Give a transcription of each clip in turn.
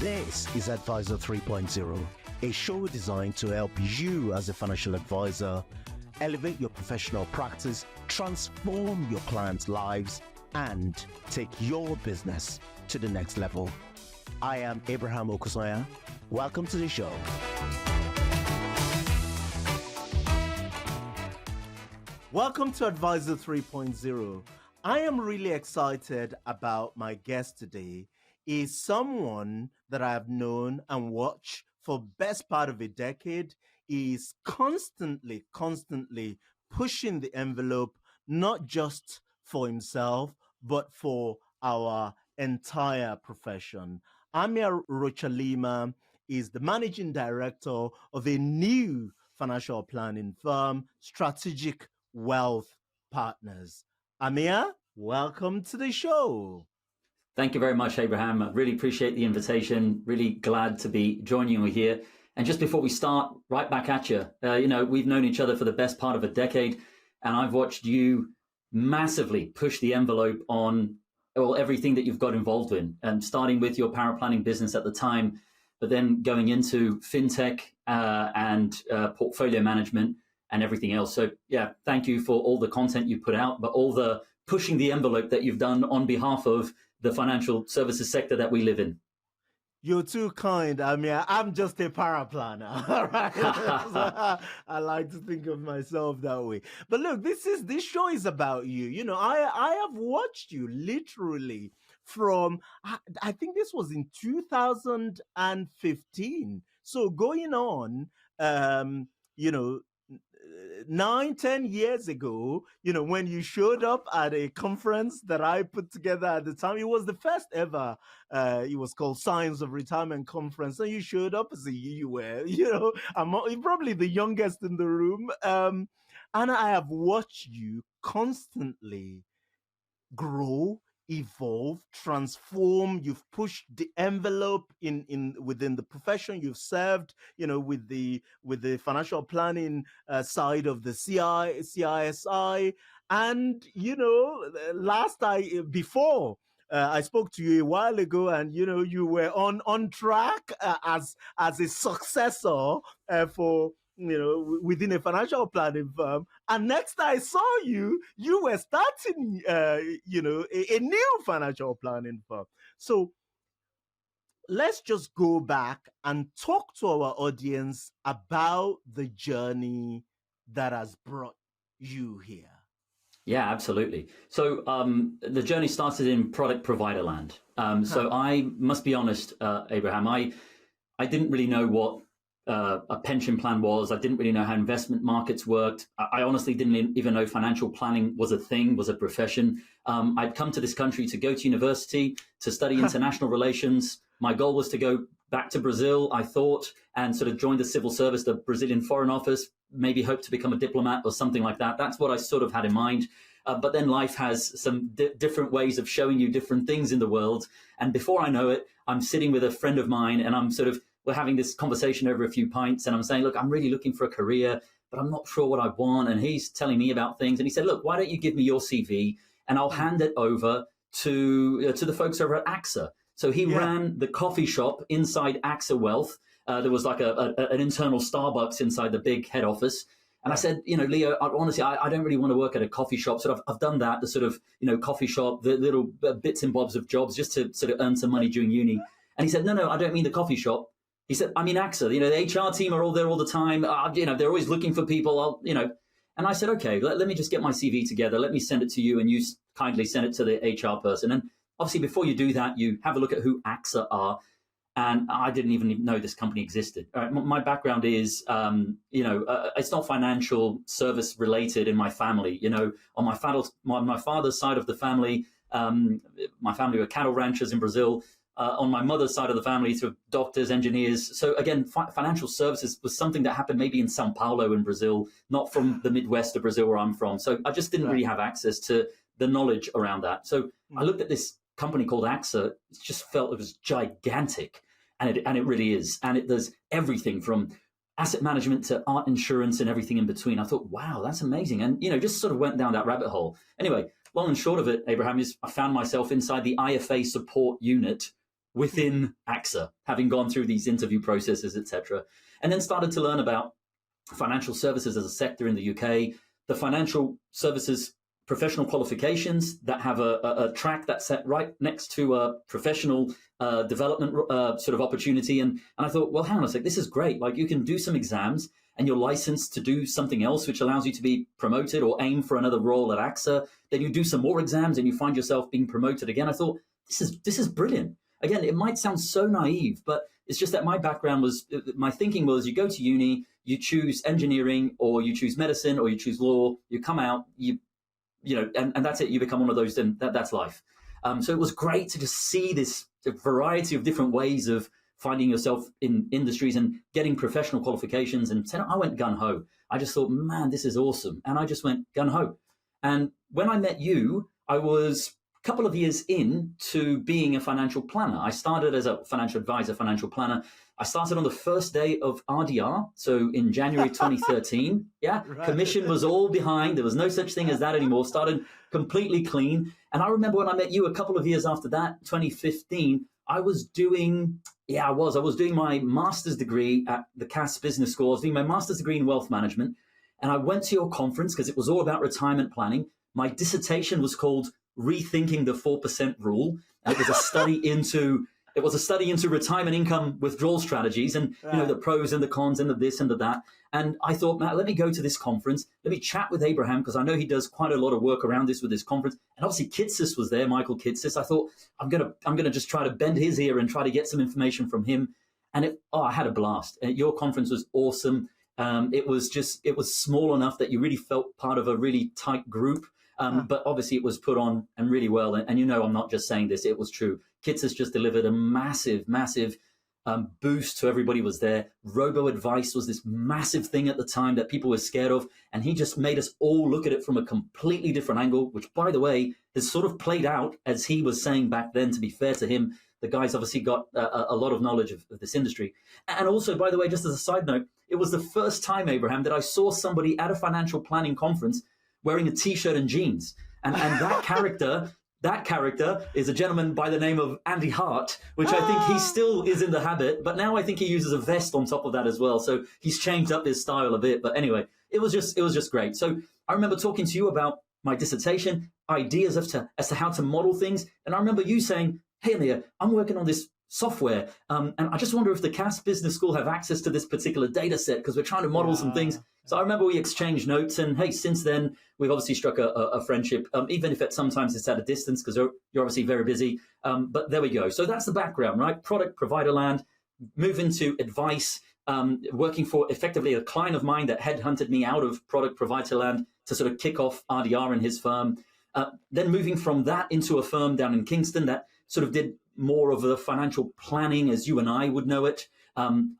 This is Advisor 3.0, a show designed to help you as a financial advisor elevate your professional practice, transform your clients' lives, and take your business to the next level. I am Abraham Okusanya. Welcome to the show. Welcome to Advisor 3.0. I am really excited about my guest today. Is someone that I have known and watched for best part of a decade. Is constantly pushing the envelope, not just for himself, but for our entire profession. Amyr Rocha Lima is the managing director of a new financial planning firm, Strategic Wealth Partners. Amyr, welcome to the show. Thank you very much, Abraham. I really appreciate the invitation. Really glad to be joining you here. And just before we start, right back at you. We've known each other for the best part of a decade, and I've watched you massively push the envelope on everything that you've got involved in, and starting with your power planning business at the time, but then going into fintech and portfolio management and everything else. So yeah, thank you for all the content you put out, but all the pushing the envelope that you've done on behalf of the financial services sector that we live in. You're too kind. I mean, I'm just a paraplanner. All right. I like to think of myself that way. But look, this show is about you. You know, I have watched you literally from, I think this was in 2015. So going on, 9-10 years ago, when you showed up at a conference that I put together at the time. It was the first ever, it was called Science of Retirement Conference, and you showed up as you were, I'm probably the youngest in the room, and I have watched you constantly grow, evolve, transform. You've pushed the envelope within the profession you've served, with the financial planning side of the CISI. And before I spoke to you a while ago, and you were on track as a successor for within a financial planning firm. And next I saw you were starting, a new financial planning firm. So let's just go back and talk to our audience about the journey that has brought you here. Yeah, absolutely. So the journey started in product provider land. So I must be honest, Abraham, I didn't really know what a pension plan was. I didn't really know how investment markets worked. I honestly didn't even know financial planning was a thing, was a profession. I'd come to this country to go to university, to study international relations. My goal was to go back to Brazil, I thought, and sort of join the civil service, the Brazilian Foreign Office, maybe hope to become a diplomat or something like that. That's what I sort of had in mind. But then life has some different ways of showing you different things in the world. And before I know it, I'm sitting with a friend of mine, and we're having this conversation over a few pints, and I'm saying, look, I'm really looking for a career, but I'm not sure what I want. And he's telling me about things. And he said, look, why don't you give me your CV and I'll hand it over to the folks over at AXA. So he ran the coffee shop inside AXA Wealth. There was like an internal Starbucks inside the big head office. And I said, Leo, honestly, I don't really want to work at a coffee shop. So I've done that, the sort of, coffee shop, the little bits and bobs of jobs just to sort of earn some money during uni. And he said, no, I don't mean the coffee shop. He said, I mean, AXA, the HR team are all there all the time. They're always looking for people, And I said, okay, let me just get my CV together. Let me send it to you, and you kindly send it to the HR person. And obviously, before you do that, you have a look at who AXA are. And I didn't even know this company existed. My background is, it's not financial service related in my family. On my father's side of the family, my family were cattle ranchers in Brazil. On my mother's side of the family, sort of doctors, engineers. So again, financial services was something that happened maybe in Sao Paulo in Brazil, not from the Midwest of Brazil where I'm from. So I just didn't really have access to the knowledge around that. So I looked at this company called AXA. It just felt it was gigantic, and it really is. And it does everything from asset management to art insurance and everything in between. I thought, wow, that's amazing. And, just sort of went down that rabbit hole. Anyway, long and short of it, Abraham, is I found myself inside the IFA support unit within AXA, having gone through these interview processes, etc. And then started to learn about financial services as a sector in the UK, the financial services professional qualifications that have a track that's set right next to a professional development sort of opportunity. And I thought, well, hang on a sec, this is great. Like, you can do some exams and you're licensed to do something else, which allows you to be promoted or aim for another role at AXA. Then you do some more exams and you find yourself being promoted again. I thought, this is brilliant. Again, it might sound so naive, but it's just that my background was, my thinking was, you go to uni, you choose engineering, or you choose medicine, or you choose law, you come out, and that's it. You become one of those, and that's life. So it was great to just see this variety of different ways of finding yourself in industries and getting professional qualifications. And I went gung-ho. I just thought, man, this is awesome. And I just went gung-ho. And when I met you, I was a couple of years into being a financial planner. I started as a financial advisor, financial planner. I started on the first day of RDR, so in January 2013. Yeah, right. Commission was all behind. There was no such thing as that anymore. Started completely clean. And I remember when I met you a couple of years after that, 2015, I was doing my master's degree at the Cass Business School. I was doing my master's degree in wealth management. And I went to your conference because it was all about retirement planning. My dissertation was called Rethinking the 4% Rule. And it was a study into retirement income withdrawal strategies and, the pros and the cons and the this and the that. And I thought, Matt, let me go to this conference. Let me chat with Abraham, because I know he does quite a lot of work around this with this conference. And obviously Kitsis was there, Michael Kitsis. I thought, I'm gonna just try to bend his ear and try to get some information from him. And I had a blast. Your conference was awesome. It was small enough that you really felt part of a really tight group. But obviously it was put on and really well. And I'm not just saying this, it was true. Kits has just delivered a massive boost to everybody was there. Robo-advice was this massive thing at the time that people were scared of. And he just made us all look at it from a completely different angle, which, by the way, has sort of played out as he was saying back then. To be fair to him, the guy's obviously got a lot of knowledge of this industry. And also, by the way, just as a side note, it was the first time, Abraham, that I saw somebody at a financial planning conference wearing a T-shirt and jeans. And that character is a gentleman by the name of Andy Hart, which I think he still is in the habit, but now I think he uses a vest on top of that as well. So he's changed up his style a bit. But anyway, it was just great. So I remember talking to you about my dissertation, ideas as to how to model things. And I remember you saying, hey, Amyr, I'm working on this software. And I just wonder if the Cass Business School have access to this particular data set, because we're trying to model some things. So I remember we exchanged notes, and hey, since then, we've obviously struck a friendship, even if sometimes it's at a distance, because you're obviously very busy. But there we go. So that's the background, right? Product provider land, move into advice, working for effectively a client of mine that headhunted me out of product provider land to sort of kick off RDR in his firm. Then moving from that into a firm down in Kingston that sort of did more of the financial planning as you and I would know it,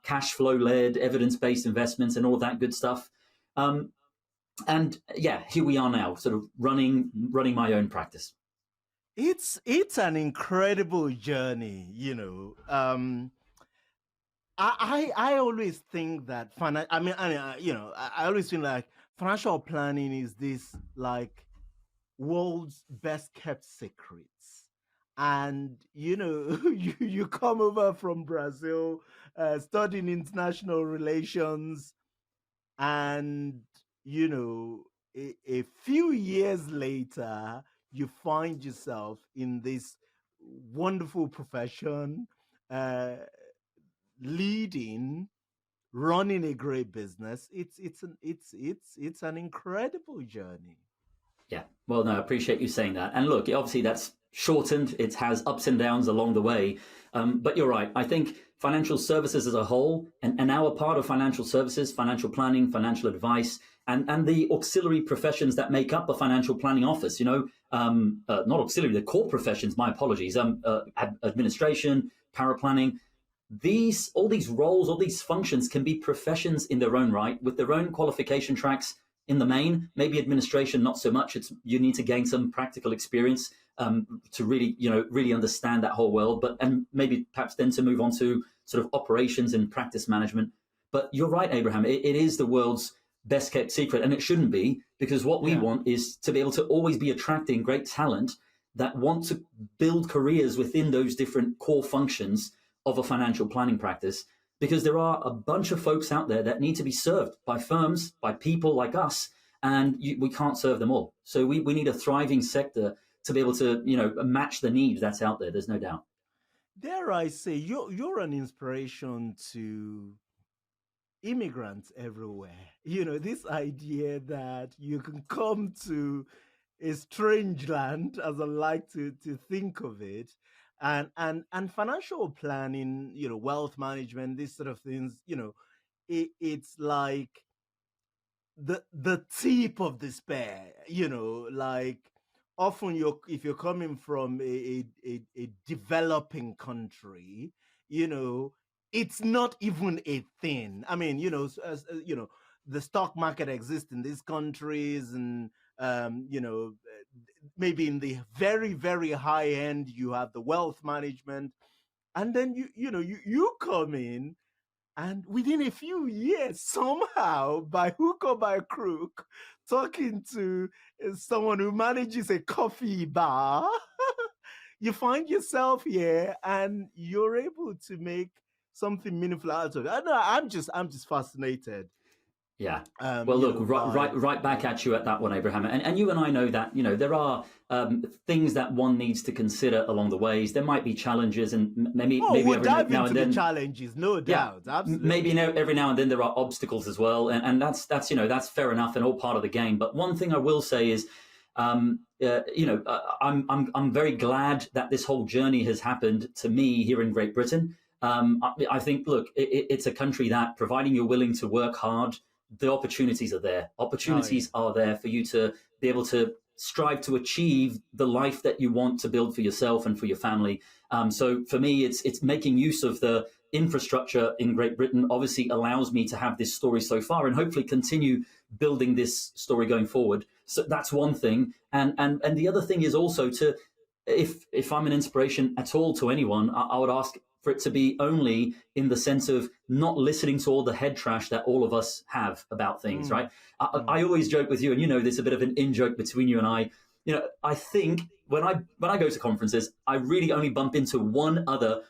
cash flow led, evidence-based investments and all that good stuff. And yeah, here we are now, sort of running my own practice. It's an incredible journey, I always think that I always feel like financial planning is this like world's best kept secrets. And you come over from Brazil, studying international relations, and a few years later, you find yourself in this wonderful profession, leading, running a great business. It's an incredible journey. Yeah, well, no, I appreciate you saying that. And look, obviously that's shortened. It has ups and downs along the way. But you're right. I think financial services as a whole, and now a part of financial services, financial planning, financial advice, and the auxiliary professions that make up a financial planning office, not auxiliary, the core professions, my apologies, administration, paraplanning, all these roles, all these functions can be professions in their own right with their own qualification tracks in the main. Maybe administration, not so much. You need to gain some practical experience to really understand that whole world, and maybe perhaps then to move on to sort of operations and practice management. But you're right, Abraham, it is the world's best kept secret, and it shouldn't be, because what we want is to be able to always be attracting great talent that want to build careers within those different core functions of a financial planning practice, because there are a bunch of folks out there that need to be served by firms, by people like us, and we can't serve them all. So we need a thriving sector to be able to, match the need that's out there. There's no doubt. Dare I say, you're an inspiration to immigrants everywhere. This idea that you can come to a strange land, as I like to think of it, and financial planning, wealth management, these sort of things, it's like the tip of despair, like often if you're coming from a developing country, you know it's not even a thing. I mean, the stock market exists in these countries, and maybe in the very very high end you have the wealth management, and then you come in, and within a few years, somehow, by hook or by crook, talking to someone who manages a coffee bar, you find yourself here and you're able to make something meaningful out of it. I know, I'm just fascinated. Yeah. Well, look, By right back at you at that one, Abraham. And you and I know that, there are things that one needs to consider along the ways. There might be challenges, and maybe we'll every dive now into and the then. challenges, no Yeah, doubt, absolutely. maybe every now and then there are obstacles as well, and that's fair enough and all part of the game. But one thing I will say is, I'm very glad that this whole journey has happened to me here in Great Britain. I think, look, it's a country that, providing you're willing to work hard, the opportunities are there. Oh yeah. Opportunities are there for you to be able to strive to achieve the life that you want to build for yourself and for your family. So for me, it's making use of the infrastructure in Great Britain. Obviously, allows me to have this story so far, and hopefully continue building this story going forward. So that's one thing, and the other thing is also to, if I'm an inspiration at all to anyone, I would ask for it to be only in the sense of not listening to all the head trash that all of us have about things, Mm, right? I always joke with you, and there's a bit of an in-joke between you and I. I think when I go to conferences, I really only bump into one other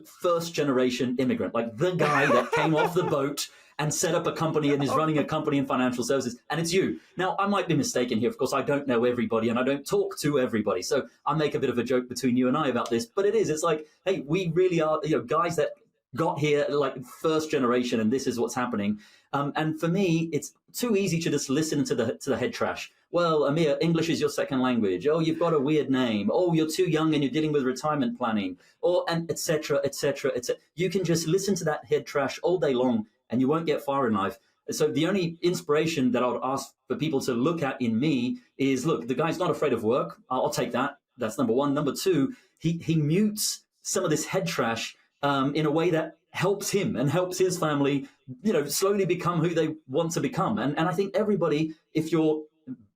first generation immigrant, like the guy that came off the boat and set up a company and is running a company in financial services, and it's you. Now, I might be mistaken here. Of course, I don't know everybody and I don't talk to everybody. So I make a bit of a joke between you and I about this, but it's like, hey, we really are, guys that got here like first generation, and this is what's happening. And for me, it's too easy to just listen to the head trash. Well, Amir, English is your second language. Oh, you've got a weird name. Oh, you're too young and you're dealing with retirement planning. Or and etc. etc. etc. You can just listen to that head trash all day long, and you won't get far in life. So the only inspiration that I would ask for people to look at in me is, look, the guy's not afraid of work. I'll take that. That's number one. Number two, he mutes some of this head trash in a way that helps him and helps his family, slowly become who they want to become. And I think everybody, if you're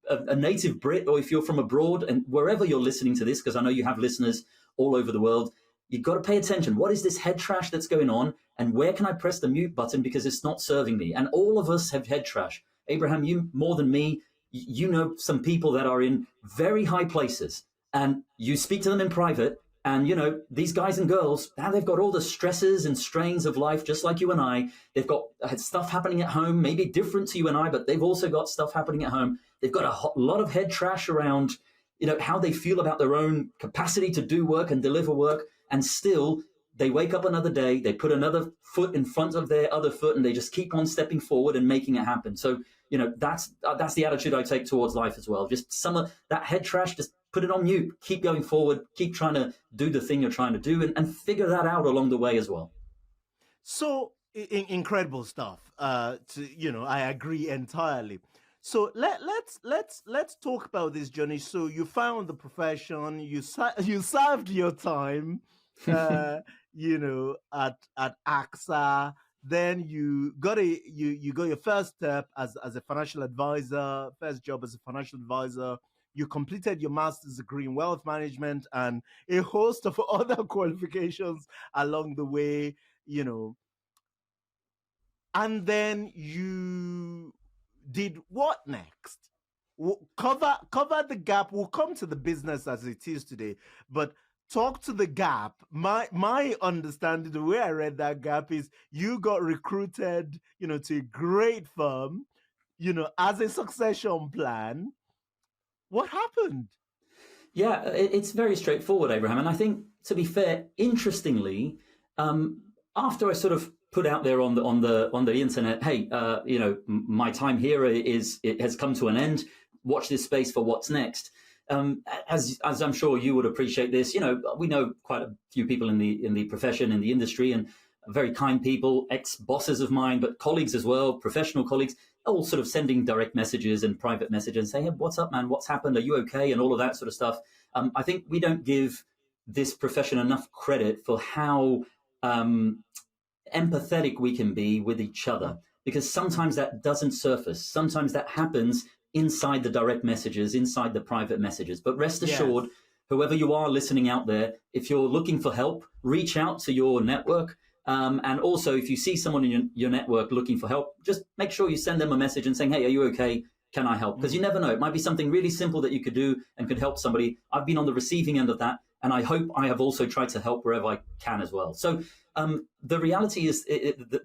a native Brit, or if you're from abroad, and wherever you're listening to this, because I know you have listeners all over the world, you've got to pay attention. What is this head trash that's going on? And where can I press the mute button because it's not serving me? And all of us have head trash. Abraham, you more than me, you know some people that are in very high places, and you speak to them in private, and these guys and girls, now they've got all the stresses and strains of life, just like you and I. They've got stuff happening at home, maybe different to you and I, but they've also got stuff happening at home. They've got a lot of head trash around, how they feel about their own capacity to do work and deliver work. And still, they wake up another day, they put another foot in front of their other foot, and they just keep on stepping forward and making it happen. So, that's the attitude I take towards life as well. Just some of that head trash, just put it on mute, keep going forward, keep trying to do the thing you're trying to do, and figure that out along the way as well. So incredible stuff. I agree entirely. So let's talk about this journey. So you found the profession, you served your time, at AXA. Then you got your first step as a financial advisor, first job as a financial advisor. You completed your master's degree in wealth management and a host of other qualifications along the way, you know. And then you did what next? Cover the gap. We'll come to the business as it is today, but talk to the gap. My understanding, the way I read that gap is you got recruited, to a great firm, as a succession plan. What happened? Yeah, it's very straightforward, Abraham. And I think, to be fair, interestingly, after I sort of put out there on the internet, hey, my time here it has come to an end. Watch this space for what's next. As I'm sure you would appreciate this, we know quite a few people in the profession, in the industry, and very kind people, ex-bosses of mine, but colleagues as well, professional colleagues, all sort of sending direct messages and private messages and saying, hey, what's up, man? What's happened? Are you okay? And all of that sort of stuff. I think we don't give this profession enough credit for how empathetic we can be with each other, because sometimes that doesn't surface. Sometimes that happens inside the direct messages, inside the private messages. But rest assured, yes, whoever you are listening out there, if you're looking for help, reach out to your network. And also, if you see someone in your network looking for help, just make sure you send them a message and saying, hey, are you okay? Can I help? Because you never know. It might be something really simple that you could do and could help somebody. I've been on the receiving end of that, and I hope I have also tried to help wherever I can as well. So the reality is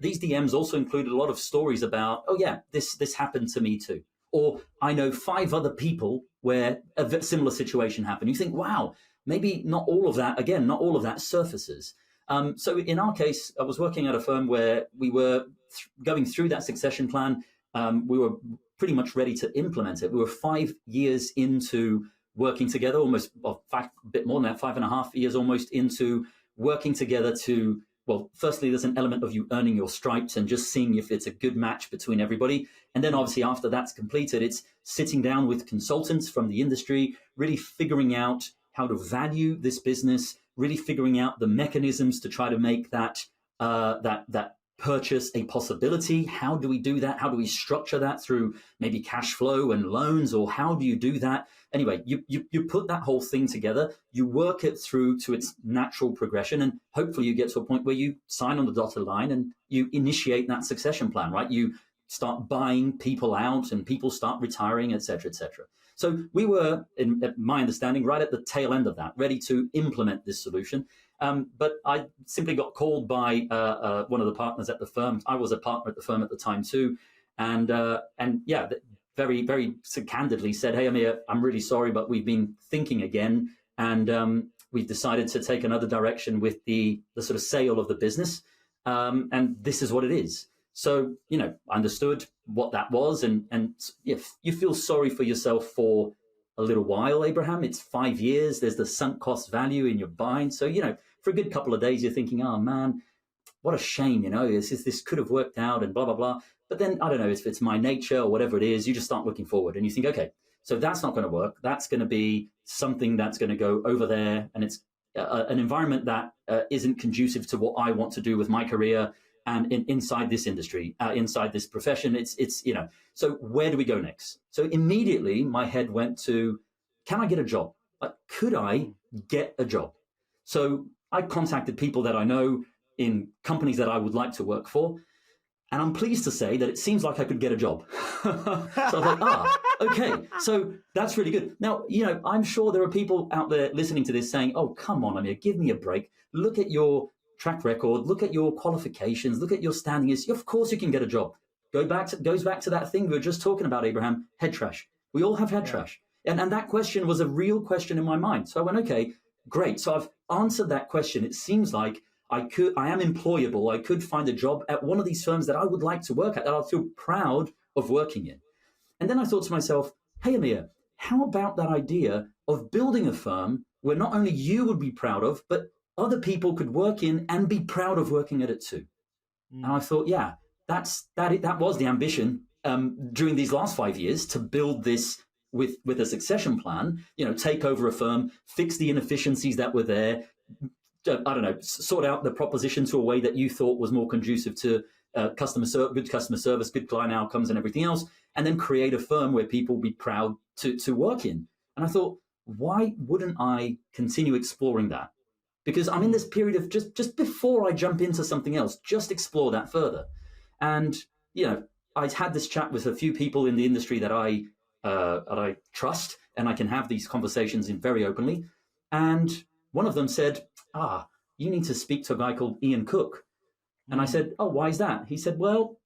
these DMs also included a lot of stories about, oh yeah, this happened to me too. Or I know 5 other people where a similar situation happened. You think, wow, maybe not all of that surfaces. So in our case, I was working at a firm where we were going through that succession plan. We were pretty much ready to implement it. We were 5 years into working together, almost, well, in fact, a bit more than that, 5.5 years almost into working together to, well, firstly, there's an element of you earning your stripes and just seeing if it's a good match between everybody. And then obviously after that's completed, it's sitting down with consultants from the industry, really figuring out how to value this business, really figuring out the mechanisms to try to make that that purchase a possibility. How do we do that? How do we structure that through maybe cash flow and loans, or how do you do that? Anyway, you put that whole thing together, you work it through to its natural progression, and hopefully you get to a point where you sign on the dotted line and you initiate that succession plan, right? You start buying people out and people start retiring, et cetera, et cetera. So we were, in my understanding, right at the tail end of that, ready to implement this solution. But I simply got called by one of the partners at the firm. I was a partner at the firm at the time too, and yeah, very, very candidly said, "Hey, Amyr, I'm really sorry, but we've been thinking again, and we've decided to take another direction with the sort of sale of the business, and this is what it is." So, I understood what that was, and if you feel sorry for yourself for a little while, Abraham, it's 5 years. There's the sunk cost value in your buying. So, for a good couple of days, you're thinking, oh man, what a shame, this could have worked out and blah, blah, blah. But then, I don't know, if it's my nature or whatever it is, you just start looking forward and you think, okay, so that's not going to work. That's going to be something that's going to go over there. And it's an environment that isn't conducive to what I want to do with my career and inside this industry, inside this profession. It's so where do we go next? So immediately my head went to, can I get a job? Like, could I get a job? So I contacted people that I know in companies that I would like to work for. And I'm pleased to say that it seems like I could get a job. So I was like, okay, so that's really good. Now, I'm sure there are people out there listening to this saying, oh, come on, Amyr, give me a break. Look at your track record, look at your qualifications, look at your standing. Of course you can get a job. Goes back to that thing we were just talking about, Abraham, head trash. We all have head trash. And that question was a real question in my mind. So I went, okay, great. So I've answered that question. It seems like I am employable. I could find a job at one of these firms that I would like to work at, that I'll feel proud of working in. And then I thought to myself, hey, Amyr, how about that idea of building a firm where not only you would be proud of, but other people could work in and be proud of working at it too. And I thought, yeah, that was the ambition during these last 5 years, to build this with a succession plan, take over a firm, fix the inefficiencies that were there, I don't know, sort out the proposition to a way that you thought was more conducive to good customer service, good client outcomes and everything else, and then create a firm where people be proud to work in. And I thought, why wouldn't I continue exploring that? Because I'm in this period of just before I jump into something else, just explore that further. And, I'd had this chat with a few people in the industry that I trust, and I can have these conversations in very openly. And one of them said, you need to speak to a guy called Ian Cook. And I said, oh, why is that? He said, well,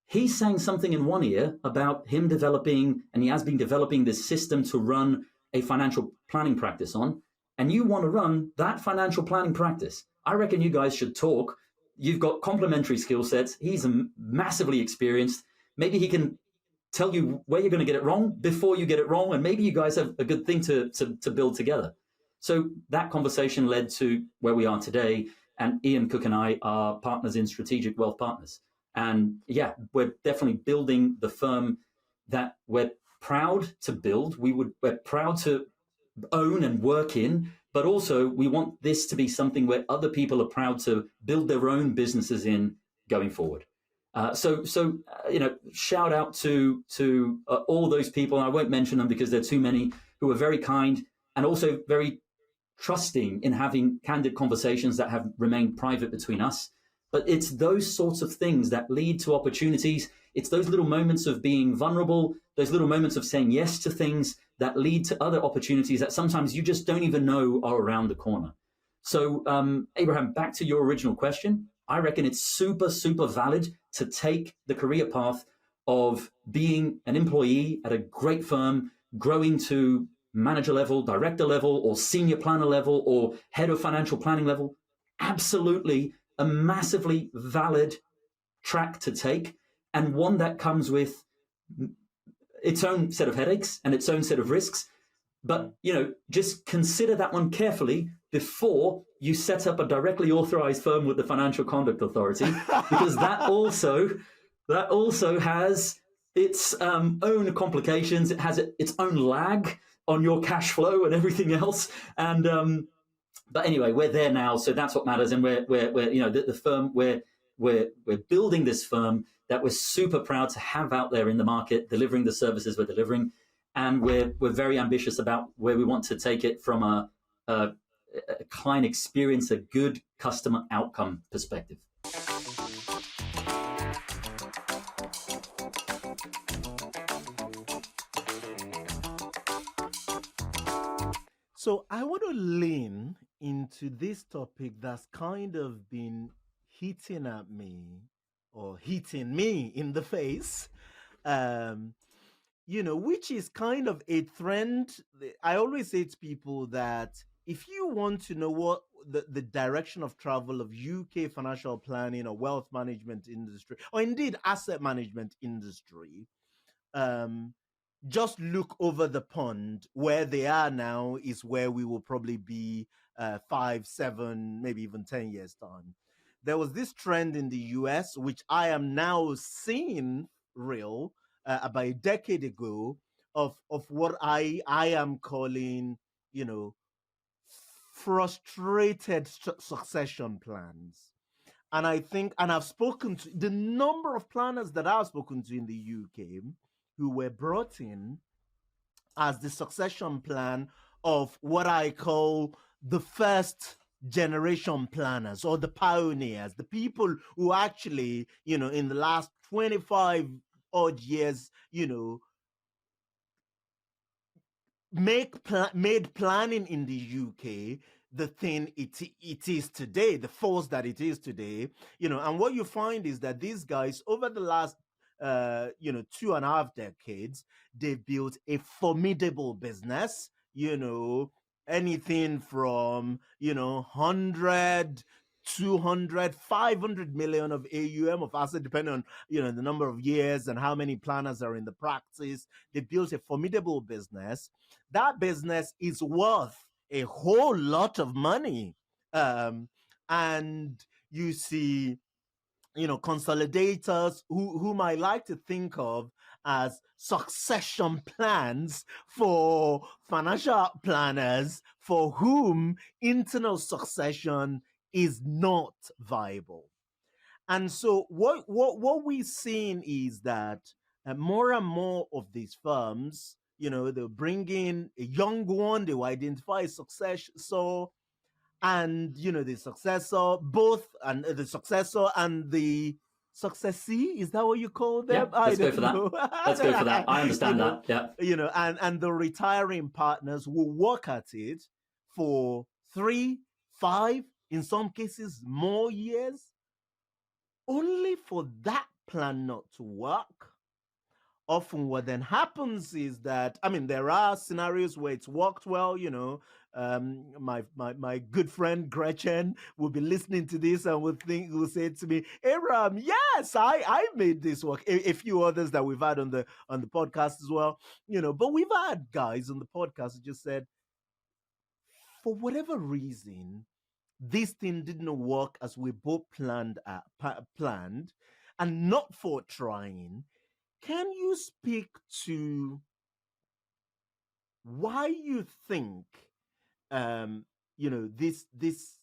he's saying something in one ear about him developing, and he has been developing this system to run a financial planning practice on, and you want to run that financial planning practice. I reckon you guys should talk. You've got complementary skill sets. He's massively experienced. Maybe he can tell you where you're going to get it wrong before you get it wrong, and maybe you guys have a good thing to build together. So that conversation led to where we are today, and Ian Cook and I are partners in Strategic Wealth Partners. And yeah, we're definitely building the firm that we're proud to build. We're proud to own and work in, but also we want this to be something where other people are proud to build their own businesses in going forward. So shout out to all those people. I won't mention them because there are too many, who are very kind and also very trusting in having candid conversations that have remained private between us. But it's those sorts of things that lead to opportunities. It's those little moments of being vulnerable, those little moments of saying yes to things that lead to other opportunities that sometimes you just don't even know are around the corner. So, Abraham, back to your original question. I reckon it's super, super valid to take the career path of being an employee at a great firm, growing to manager level, director level, or senior planner level, or head of financial planning level. Absolutely a massively valid track to take, and one that comes with its own set of headaches and its own set of risks. But, just consider that one carefully before you set up a directly authorized firm with the Financial Conduct Authority, because that also has its own complications. It has its own lag on your cash flow and everything else. And but anyway, we're there now, so that's what matters. And we're the firm, we're building this firm that we're super proud to have out there in the market, delivering the services we're delivering, and we're very ambitious about where we want to take it from a client experience, a good customer outcome perspective. So I want to lean into this topic that's kind of been hitting at me or hitting me in the face, which is kind of a trend. I always say to people that if you want to know what the direction of travel of UK financial planning or wealth management industry, or indeed asset management industry, just look over the pond. Where they are now is where we will probably be 5, 7, maybe even 10 years time. There was this trend in the US, which I am now seeing real about a decade ago, of what I am calling, frustrated succession plans. And I think, and I've spoken to the number of planners that I've spoken to in the UK who were brought in as the succession plan of what I call the first generation planners, or the pioneers, the people who actually, in the last 25 odd years, made planning in the UK the thing it is today, the force that it is today. And what you find is that these guys, over the last 2.5 decades, they've built a formidable business, anything from 100, 200, 500 million of AUM of asset, depending on the number of years and how many planners are in the practice. They built a formidable business. That business is worth a whole lot of money, and you see consolidators whom I like to think of as succession plans for financial planners for whom internal succession is not viable. And so what we're seeing is that more and more of these firms, they'll bring in a young one, they will identify a successor, and the successor, both, and the successor and the successee. Is that what you call Yeah, them? I let's go for don't that. know. Let's go for that. I You understand know, that. Yeah. and the retiring partners will work at it for 3, 5, in some cases more years, only for that plan not to work. Often what then happens is that, I mean, there are scenarios where it's worked well. My good friend Gretchen will be listening to this and will say to me, Abraham, yes, I made this work. A few others that we've had on the podcast as well, but we've had guys on the podcast who just said, for whatever reason, this thing didn't work as we both planned, and not for trying. Can you speak to why you think this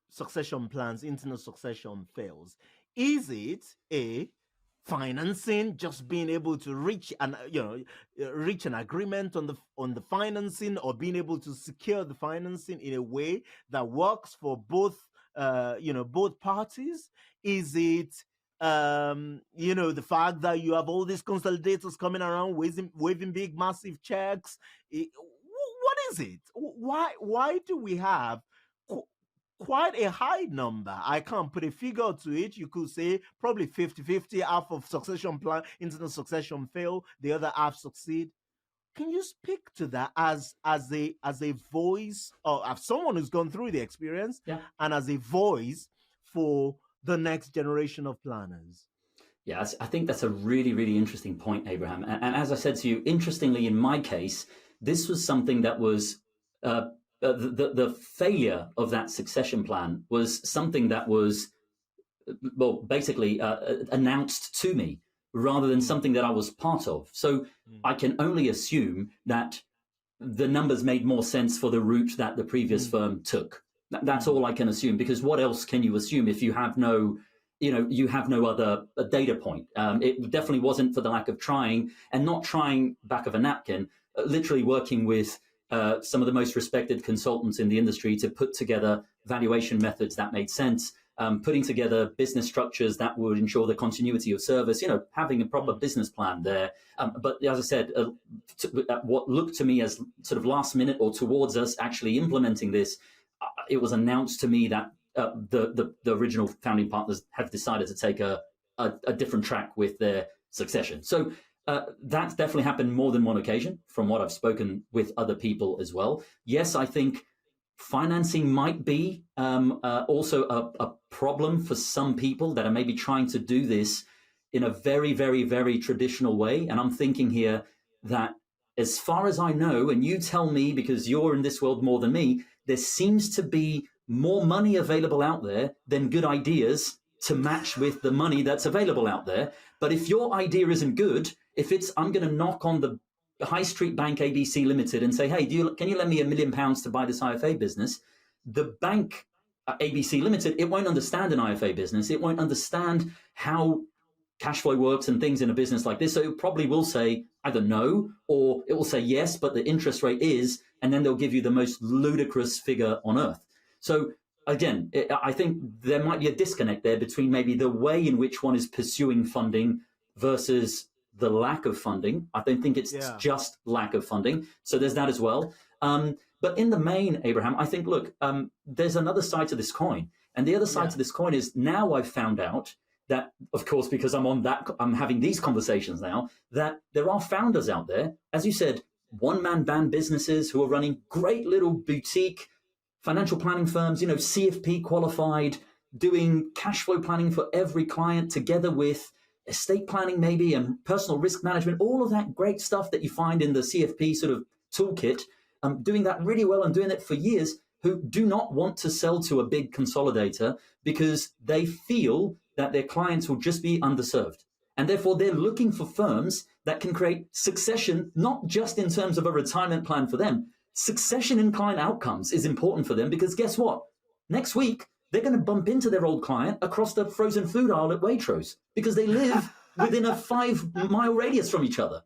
succession plans, internal succession fails? Is it a financing, just being able to reach an agreement on the financing, or being able to secure the financing in a way that works for both parties? Is it the fact that you have all these consolidators coming around waving big massive checks? What is it? Why do we have quite a high number? I can't put a figure to it. You could say probably 50-50, half of succession plan, internal succession fail, the other half succeed. Can you speak to that as a voice, or as someone who's gone through the experience, Yeah. and as a voice for the next generation of planners? Yeah, I think that's a really, really interesting point, Abraham. And as I said to you, interestingly, in my case, this was something that was the failure of that succession plan was something that was, well, basically announced to me rather than something that I was part of. So I can only assume that the numbers made more sense for the route that the previous firm took. That's all I can assume, because what else can you assume if you have no other data point? It definitely wasn't for the lack of trying, and not trying back of a napkin, literally working with some of the most respected consultants in the industry to put together valuation methods that made sense, putting together business structures that would ensure the continuity of service, having a proper business plan there. But as I said, what looked to me as sort of last minute or towards us actually implementing this, it was announced to me that the original founding partners have decided to take a different track with their succession. So that's definitely happened more than one occasion from what I've spoken with other people as well. Yes, I think financing might be also a problem for some people that are maybe trying to do this in a very, very, very traditional way. And I'm thinking here that, as far as I know, and you tell me because you're in this world more than me, there seems to be more money available out there than good ideas to match with the money that's available out there. But if your idea isn't good, if it's, I'm going to knock on the High Street Bank ABC Limited and say, hey, can you lend me £1 million to buy this IFA business? The bank ABC Limited, it won't understand an IFA business. It won't understand how cash flow works and things in a business like this. So it probably will say either no, or it will say yes, but the interest rate is, and then they'll give you the most ludicrous figure on earth. So again, I think there might be a disconnect there between maybe the way in which one is pursuing funding versus the lack of funding. I don't think it's just lack of funding. So there's that as well. But in the main, Abraham, I think, look, there's another side to this coin. And the other side to this coin is, now I've found out that, of course, because I'm having these conversations now, that there are founders out there, as you said, one-man band businesses who are running great little boutique financial planning firms, CFP qualified, doing cash flow planning for every client, together with estate planning maybe, and personal risk management, all of that great stuff that you find in the CFP sort of toolkit, doing that really well and doing it for years, who do not want to sell to a big consolidator because they feel that their clients will just be underserved. And therefore, they're looking for firms that can create succession, not just in terms of a retirement plan for them. Succession in client outcomes is important for them, because guess what? Next week, they're going to bump into their old client across the frozen food aisle at Waitrose because they live within a 5-mile radius from each other,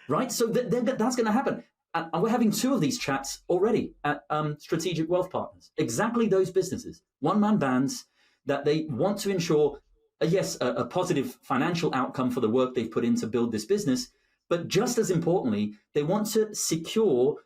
right? So that's going to happen. And we're having 2 of these chats already at Strategic Wealth Partners. Exactly those businesses, one-man bands, that they want to ensure yes, a positive financial outcome for the work they've put in to build this business, but just as importantly, they want to secure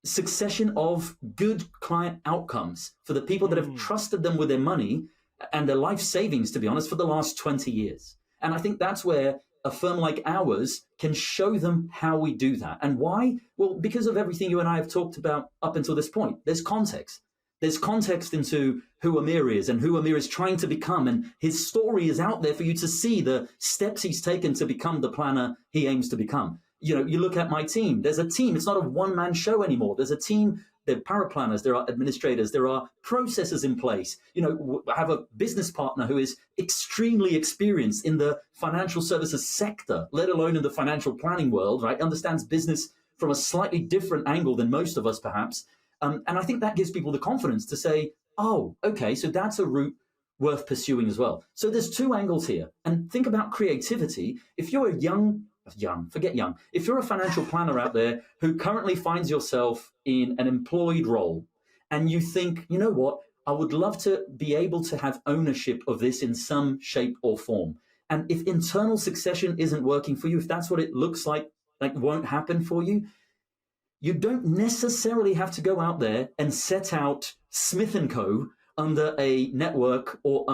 succession of good client outcomes for the people that have Mm, trusted them with their money and their life savings, to be honest, for the last 20 years. And I think that's where a firm like ours can show them how we do that. And why? Well, because of everything you and I have talked about up until this point. There's context. There's context into who Amyr is and who Amyr is trying to become. And his story is out there for you to see the steps he's taken to become the planner he aims to become. You know, you look at my team, there's a team. It's not a one-man show anymore. There's a team. There are paraplanners, there are administrators, there are processes in place. You know, I have a business partner who is extremely experienced in the financial services sector, let alone in the financial planning world, right? Understands business from a slightly different angle than most of us, perhaps. And I think that gives people the confidence to say, oh, okay, so that's a route worth pursuing as well. So there's two angles here. And think about creativity. If you're a forget young. If you're a financial planner out there who currently finds yourself in an employed role and you think, you know what, I would love to be able to have ownership of this in some shape or form. And if internal succession isn't working for you, if that's what it looks like won't happen for you, you don't necessarily have to go out there and set out Smith & Co. under a network or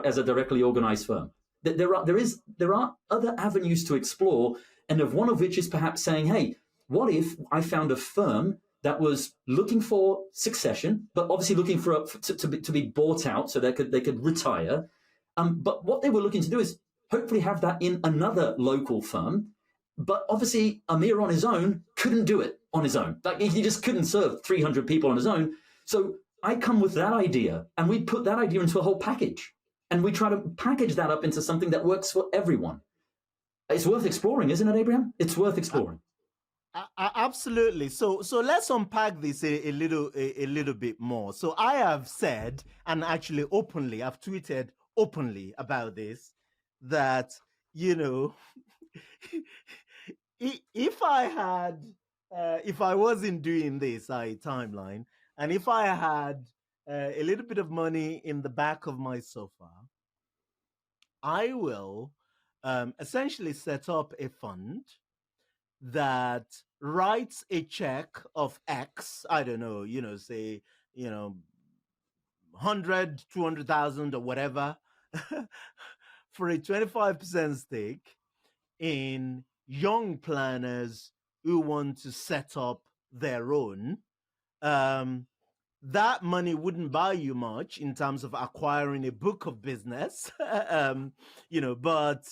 as a directly organized firm. There are other avenues to explore, and of one of which is perhaps saying, hey, what if I found a firm that was looking for succession, but obviously looking for to be bought out so they could retire. But what they were looking to do is hopefully have that in another local firm. But obviously, Amyr on his own couldn't do it on his own. Like he just couldn't serve 300 people on his own. So I come with that idea, and we put that idea into a whole package, and we try to package that up into something that works for everyone. It's worth exploring, isn't it, Abraham? It's worth exploring. Absolutely. So let's unpack this a little bit more. So I have said, and actually openly, I've tweeted openly about this, that you know, if I had, if I wasn't doing this timeline, and if I had a little bit of money in the back of my sofa, I will essentially set up a fund that writes a check of X, I don't know, say, 100, 200,000 or whatever, for a 25% stake in young planners who want to set up their own. That money wouldn't buy you much in terms of acquiring a book of business, but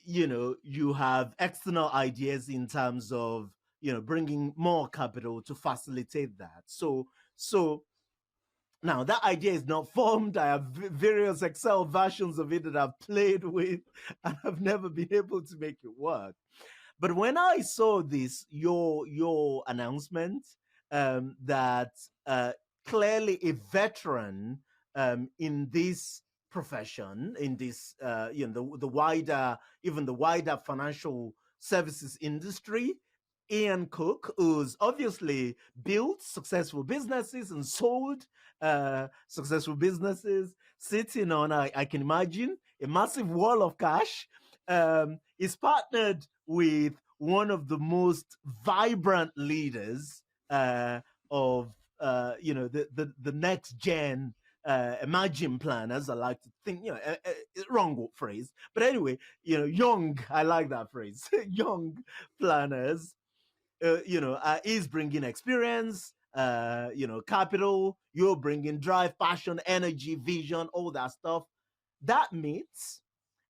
you have external ideas in terms of bringing more capital to facilitate that. So now that idea is not formed. I have various Excel versions of it that I've played with, and I've never been able to make it work. But when I saw this, your announcement, that clearly a veteran in this profession, in this the wider, even the wider financial services industry, Ian Cook, who's obviously built successful businesses and sold successful businesses, sitting on, I can imagine, a massive wall of cash, is partnered with one of the most vibrant leaders of the next gen emerging planners. I like to think, wrong phrase, but anyway, young. I like that phrase. Young planners. Is bringing experience, capital. You're bringing drive, passion, energy, vision, all that stuff. That meets,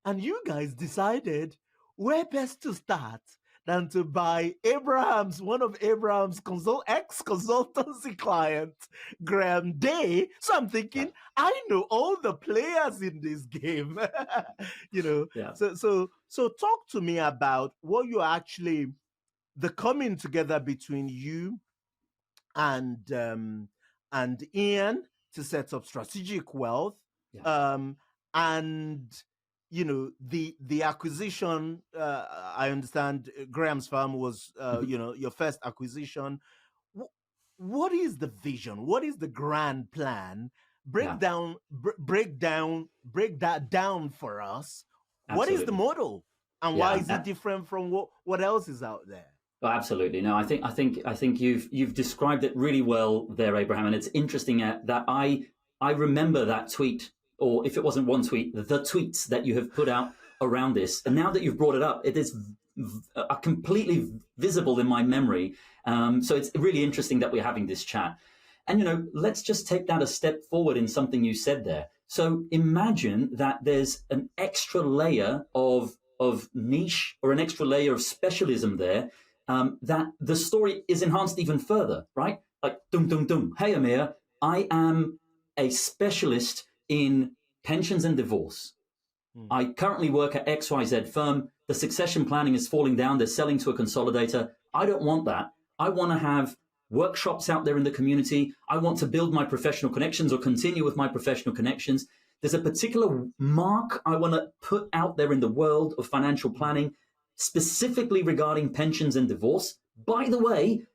and you guys decided where best to start than to buy one of Abraham's ex-consultancy client, Graham Day. So I'm thinking, I know all the players in this game. Yeah. So talk to me about what you actually, the coming together between you and Ian to set up Strategic Wealth, and the acquisition. I understand Graham's firm was your first acquisition. What is the vision? What is the grand plan break Yeah, down, break that down for us. What is the absolutely. model, and why Yeah. is it different from what else is out there? Oh, absolutely. No, I think you've described it really well there, Abraham. And it's interesting that I remember that tweet, or if it wasn't one tweet, the tweets that you have put out around this. And now that you've brought it up, it is completely visible in my memory. So it's really interesting that we're having this chat. And let's just take that a step forward in something you said there. So imagine that there's an extra layer of niche or an extra layer of specialism there, that the story is enhanced even further, right? Like, dum, dum, dum. Hey, Amyr, I am a specialist in pensions and divorce. I currently work at XYZ firm. The succession planning is falling down. They're selling to a consolidator. I don't want that. I want to have workshops out there in the community. I want to build my professional connections or continue with my professional connections. There's a particular mark I want to put out there in the world of financial planning, specifically regarding pensions and divorce. By the way,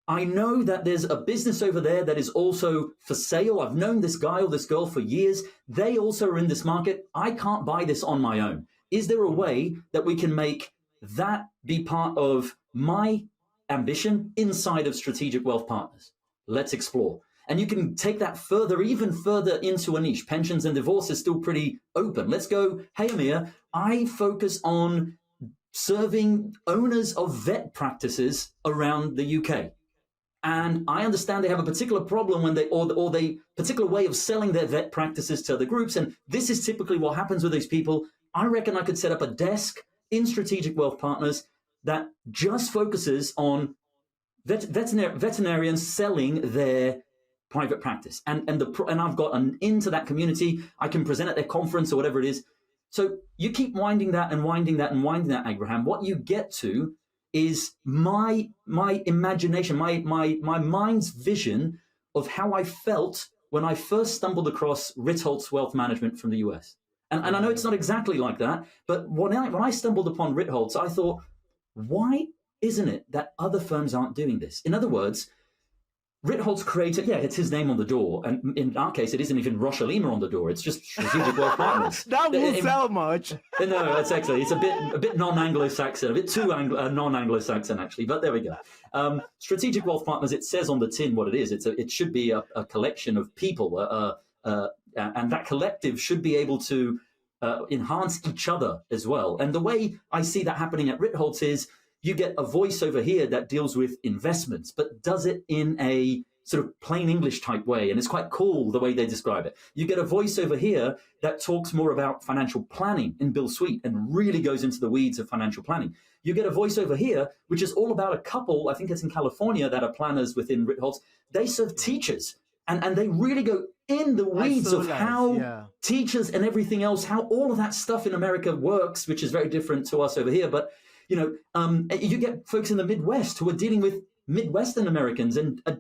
I know that there's a business over there that is also for sale. I've known this guy or this girl for years. They also are in this market. I can't buy this on my own. Is there a way that we can make that be part of my ambition inside of Strategic Wealth Partners? Let's explore. And you can take that further, even further into a niche. Pensions and divorce is still pretty open. Let's go, hey, Amyr, I focus on serving owners of vet practices around the UK. And I understand they have a particular problem when they particular way of selling their vet practices to other groups. And this is typically what happens with these people. I reckon I could set up a desk in Strategic Wealth Partners that just focuses on veterinarians selling their private practice. And I've got an into that community. I can present at their conference or whatever it is. So you keep winding that and winding that and winding that, Abraham. What you get to is my imagination, my mind's vision of how I felt when I first stumbled across Ritholtz Wealth Management from the US. And I know it's not exactly like that, but when I stumbled upon Ritholtz, I thought, why isn't it that other firms aren't doing this? In other words, Ritholtz created, it's his name on the door. And in our case, it isn't even Rocha Lima on the door. It's just Strategic Wealth Partners. That won't sell much. No, it's actually, it's a bit non-Anglo-Saxon, a bit too non-Anglo-Saxon, actually. But there we go. Strategic Wealth Partners, it says on the tin what it is. It should be a collection of people, and that collective should be able to enhance each other as well. And the way I see that happening at Ritholtz is, you get a voice over here that deals with investments, but does it in a sort of plain English type way. And it's quite cool the way they describe it. You get a voice over here that talks more about financial planning in Bill Sweet and really goes into the weeds of financial planning. You get a voice over here, which is all about a couple, I think it's in California, that are planners within Ritholtz. They serve teachers, and they really go in the weeds of how teachers and everything else, how all of that stuff in America works, which is very different to us over here. But you get folks in the Midwest who are dealing with Midwestern Americans and a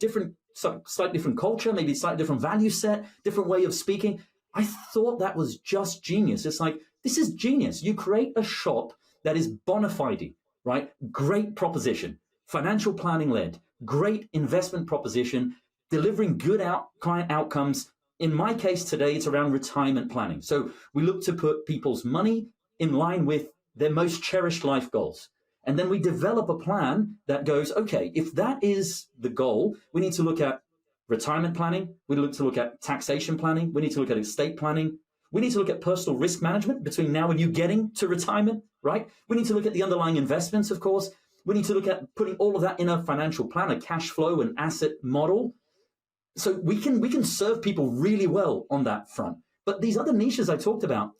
slightly different culture, maybe slightly different value set, different way of speaking. I thought that was just genius. It's like, this is genius. You create a shop that is bona fide, right? Great proposition, financial planning led, great investment proposition, delivering good client outcomes. In my case today, it's around retirement planning. So we look to put people's money in line with their most cherished life goals. And then we develop a plan that goes, okay, if that is the goal, we need to look at retirement planning. We need to look at taxation planning. We need to look at estate planning. We need to look at personal risk management between now and you getting to retirement, right? We need to look at the underlying investments, of course. We need to look at putting all of that in a financial plan, a cash flow and asset model. So we can serve people really well on that front. But these other niches I talked about,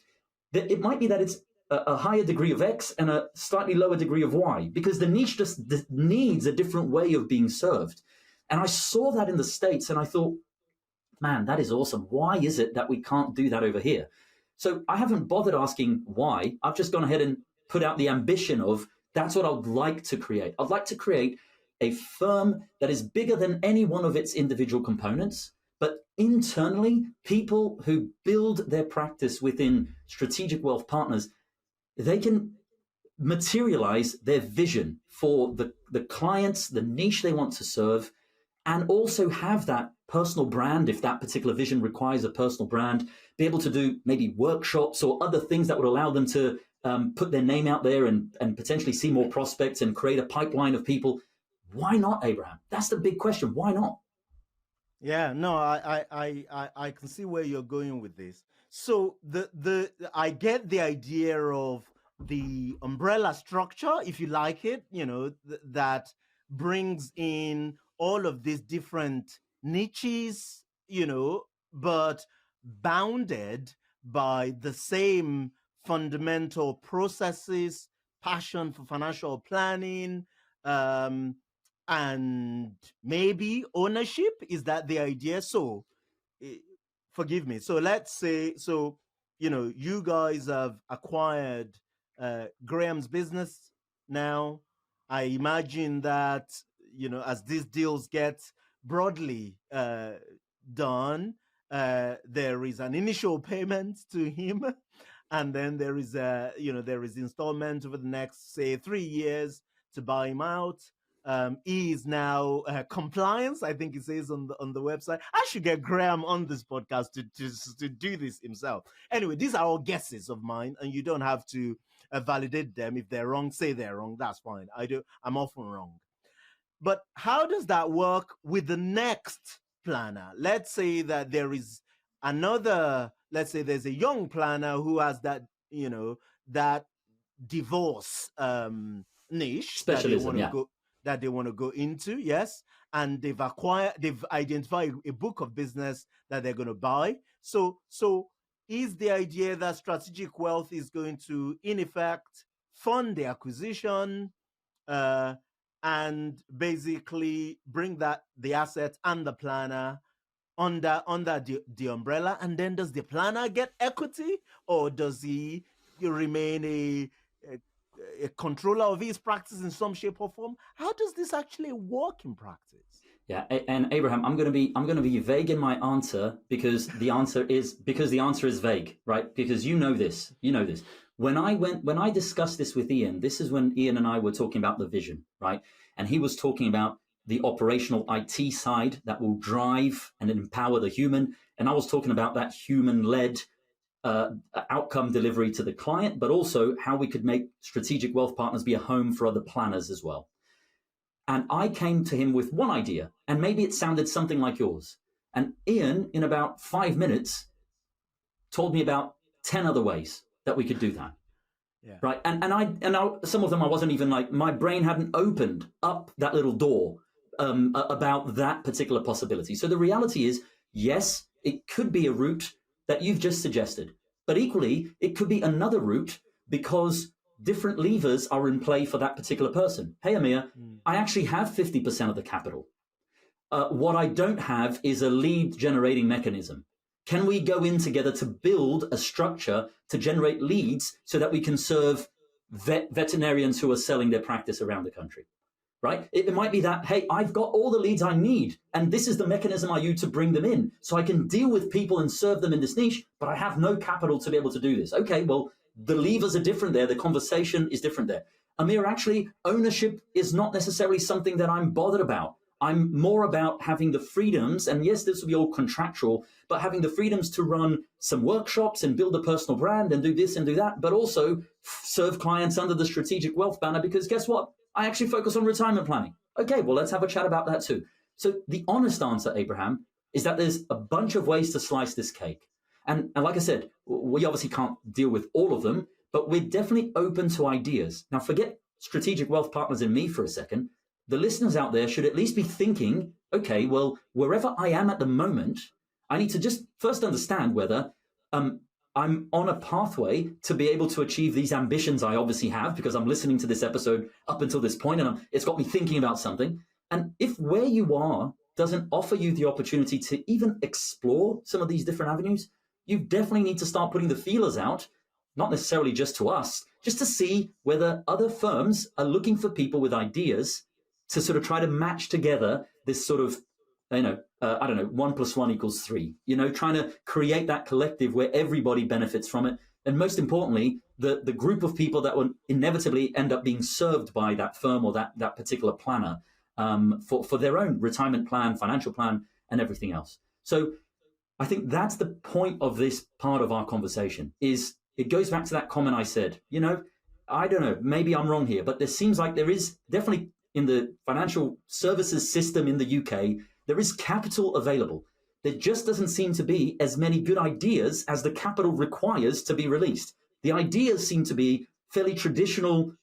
it might be that it's a higher degree of X and a slightly lower degree of Y, because the niche just needs a different way of being served. And I saw that in the States and I thought, man, that is awesome. Why is it that we can't do that over here? So I haven't bothered asking why. I've just gone ahead and put out the ambition of, that's what I'd like to create. I'd like to create a firm that is bigger than any one of its individual components, but internally, people who build their practice within Strategic Wealth Partners, they can materialize their vision for the clients, the niche they want to serve, and also have that personal brand, if that particular vision requires a personal brand, be able to do maybe workshops or other things that would allow them to put their name out there and potentially see more prospects and create a pipeline of people. Why not, Abraham? That's the big question. Why not? Yeah, no, I can see where you're going with this. So the I get the idea of the umbrella structure, if you like it, that brings in all of these different niches, but bounded by the same fundamental processes, passion for financial planning, um, and maybe ownership. Is that the idea? So eh, forgive me, so let's say, so you guys have acquired Graham's business now. I imagine that as these deals get broadly done, there is an initial payment to him, and then there is there is installment over the next, say, 3 years to buy him out. He is now compliance, I think it says on the website. I should get Graham on this podcast to do this himself. Anyway, these are all guesses of mine, and you don't have to validate them. If they're wrong, say they're wrong. That's fine. I'm often wrong. But how does that work with the next planner? Let's say that there is another. Let's say there's a young planner who has that divorce niche Specialism, yeah. that they want to go into, yes, and they've identified a book of business that they're going to buy. So is the idea that Strategic Wealth is going to, in effect, fund the acquisition and basically bring the asset and the planner under the umbrella? And then does the planner get equity, or does he remain a controller of his practice in some shape or form? How does this actually work in practice? Yeah, and Abraham, I'm going to be vague in my answer because the answer is vague, right? Because you know this. When I discussed this with Ian, this is when Ian and I were talking about the vision, right? And he was talking about the operational IT side that will drive and empower the human, and I was talking about that human-led outcome delivery to the client, but also how we could make Strategic Wealth Partners be a home for other planners as well. And I came to him with one idea, and maybe it sounded something like yours. And Ian, in about 5 minutes, told me about 10 other ways that we could do that. Yeah. Right. And I some of them I wasn't even, like, my brain hadn't opened up that little door about that particular possibility. So the reality is, yes, it could be a route that you've just suggested, but equally, it could be another route because different levers are in play for that particular person. Hey, Amyr, I actually have 50% of the capital. What I don't have is a lead generating mechanism. Can we go in together to build a structure to generate leads so that we can serve veterinarians who are selling their practice around the country? Right? It might be that, hey, I've got all the leads I need, and this is the mechanism I use to bring them in. So I can deal with people and serve them in this niche, but I have no capital to be able to do this. Okay, well, the levers are different there. The conversation is different there. Amyr, actually, ownership is not necessarily something that I'm bothered about. I'm more about having the freedoms, and yes, this will be all contractual, but having the freedoms to run some workshops and build a personal brand and do this and do that, but also serve clients under the Strategic Wealth banner, because guess what? I actually focus on retirement planning. Okay, well, let's have a chat about that too. So the honest answer, Abraham, is that there's a bunch of ways to slice this cake. And like I said, we obviously can't deal with all of them, but we're definitely open to ideas. Now, forget Strategic Wealth Partners and me for a second. The listeners out there should at least be thinking, okay, well, wherever I am at the moment, I need to just first understand whether I'm on a pathway to be able to achieve these ambitions I obviously have, because I'm listening to this episode up until this point, and it's got me thinking about something. And if where you are doesn't offer you the opportunity to even explore some of these different avenues, you definitely need to start putting the feelers out, not necessarily just to us, just to see whether other firms are looking for people with ideas to sort of try to match together this sort of, I don't know, 1 + 1 = 3, trying to create that collective where everybody benefits from it. And most importantly, the group of people that will inevitably end up being served by that firm or that particular planner for their own retirement plan, financial plan, and everything else. So I think that's the point of this part of our conversation. Is it goes back to that comment I said. I don't know, maybe I'm wrong here, but there seems like there is definitely in the financial services system in the UK, there is capital available. There just doesn't seem to be as many good ideas as the capital requires to be released. The ideas seem to be fairly traditional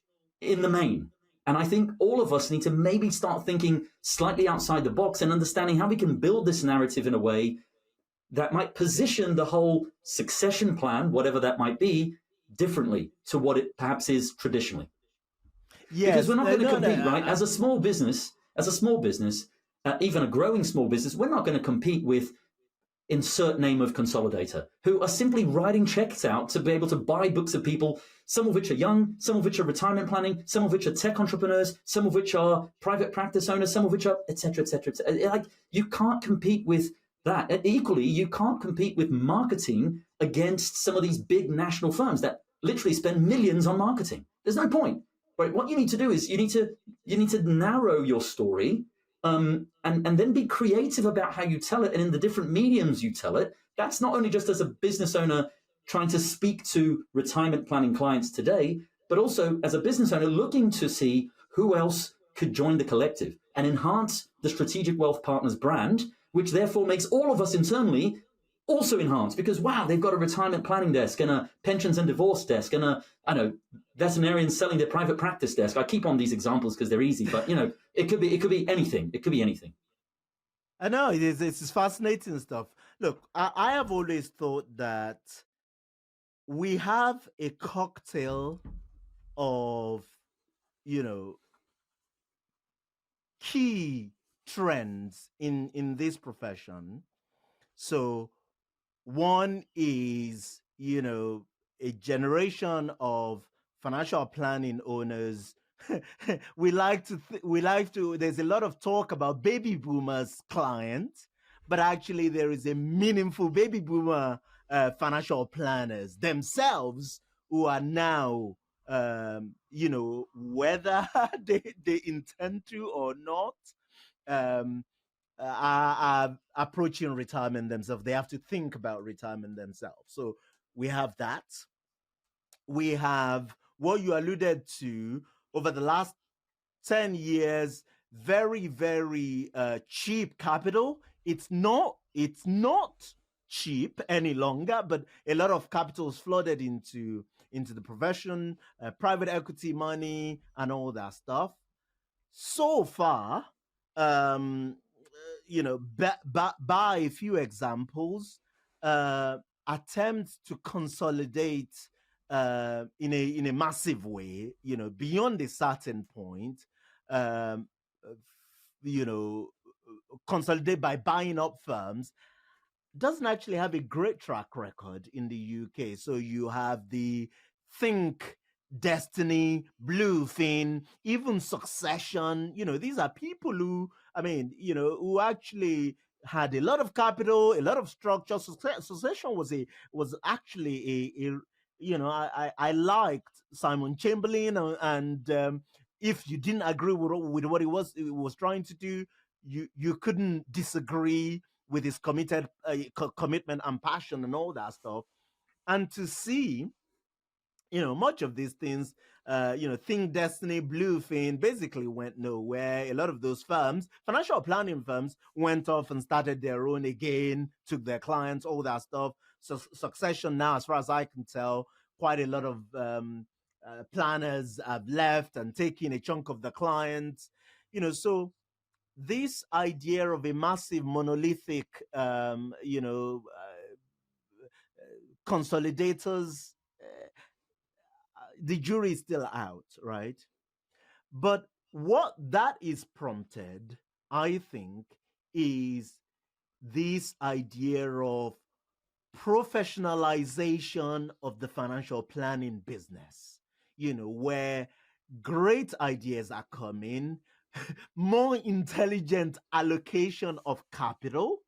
in the main. And I think all of us need to maybe start thinking slightly outside the box and understanding how we can build this narrative in a way that might position the whole succession plan, whatever that might be, differently to what it perhaps is traditionally. Because Yes, we're not going to no, no, compete, right? As a small business, even a growing small business, we're not going to compete with insert name of consolidator who are simply writing checks out to be able to buy books of people, some of which are young, some of which are retirement planning, some of which are tech entrepreneurs, some of which are private practice owners, some of which are et cetera, et cetera, et cetera. Like, you can't compete with that. And equally, you can't compete with marketing against some of these big national firms that literally spend millions on marketing. There's no point. Right? What you need to do is you need to narrow your story, and then be creative about how you tell it and in the different mediums you tell it. That's not only just as a business owner trying to speak to retirement planning clients today, but also as a business owner looking to see who else could join the collective and enhance the Strategic Wealth Partners brand, which therefore makes all of us internally also enhanced because, wow, they've got a retirement planning desk and a pensions and divorce desk and veterinarians selling their private practice desk. I keep on these examples because they're easy, but it could be anything. It could be anything. I know it's fascinating stuff. Look, I have always thought that we have a cocktail of, key trends in this profession. So one is, a generation of financial planning owners. There's a lot of talk about baby boomers clients, but actually there is a meaningful baby boomer financial planners themselves who are now, whether they intend to or not, um, are approaching retirement themselves. They have to think about retirement themselves. So we have that. We have what you alluded to over the last 10 years, very, very cheap capital. It's not cheap any longer, but a lot of capital is flooded into the profession, private equity money, and all that stuff. So far, um, by a few examples, uh, attempts to consolidate in a massive way, beyond a certain point, um, you know, consolidate by buying up firms doesn't actually have a great track record in the UK. So you have the Think, Destiny, Bluefin, even Succession. These are people who, who actually had a lot of capital, a lot of structure. Succession was actually a I liked Simon Chamberlain, and if you didn't agree with what he was trying to do, you couldn't disagree with his commitment and passion and all that stuff. And to see, much of these things, Think Destiny, Bluefin basically went nowhere. A lot of those firms, financial planning firms, went off and started their own again, took their clients, all that stuff. So Succession now, as far as I can tell, quite a lot of planners have left and taken a chunk of the clients. So this idea of a massive monolithic, consolidators, the jury is still out, right? But what that is prompted, I think, is this idea of professionalization of the financial planning business, where great ideas are coming, more intelligent allocation of capital,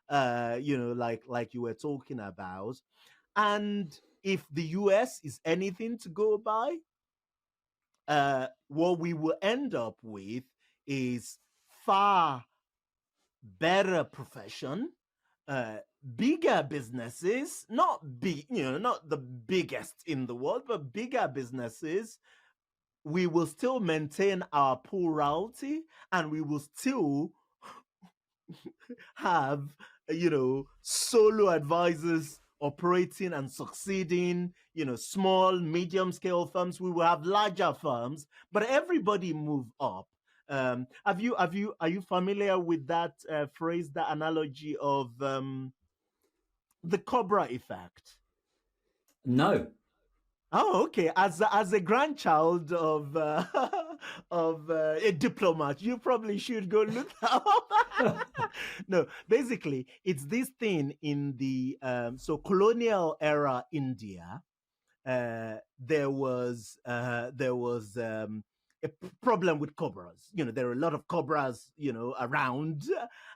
like you were talking about. And if the US is anything to go by, what we will end up with is far better profession, bigger businesses, not big, not the biggest in the world, but bigger businesses, we will still maintain our plurality, and we will still have, solo advisors operating and succeeding, small, medium scale firms. We will have larger firms, but everybody move up. Are you familiar with that phrase, that analogy of the Cobra effect? No. Oh, okay. As a grandchild of of a diplomat, you probably should go look that up. No, basically, it's this thing in the colonial era India. There was a problem with cobras. There are a lot of cobras, around,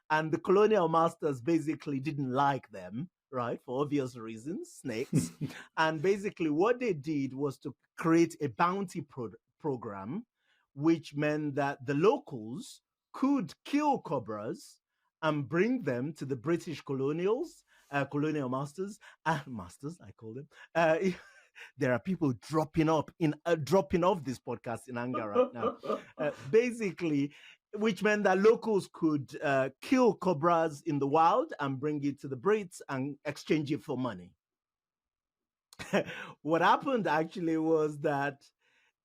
and the colonial masters basically didn't like them, right, for obvious reasons, snakes. And basically, what they did was to create a bounty program, which meant that the locals could kill cobras and bring them to the British colonial masters, masters, I call them. There are people dropping off this podcast in anger right now. Basically, which meant that locals could kill cobras in the wild and bring it to the Brits and exchange it for money. What happened actually was that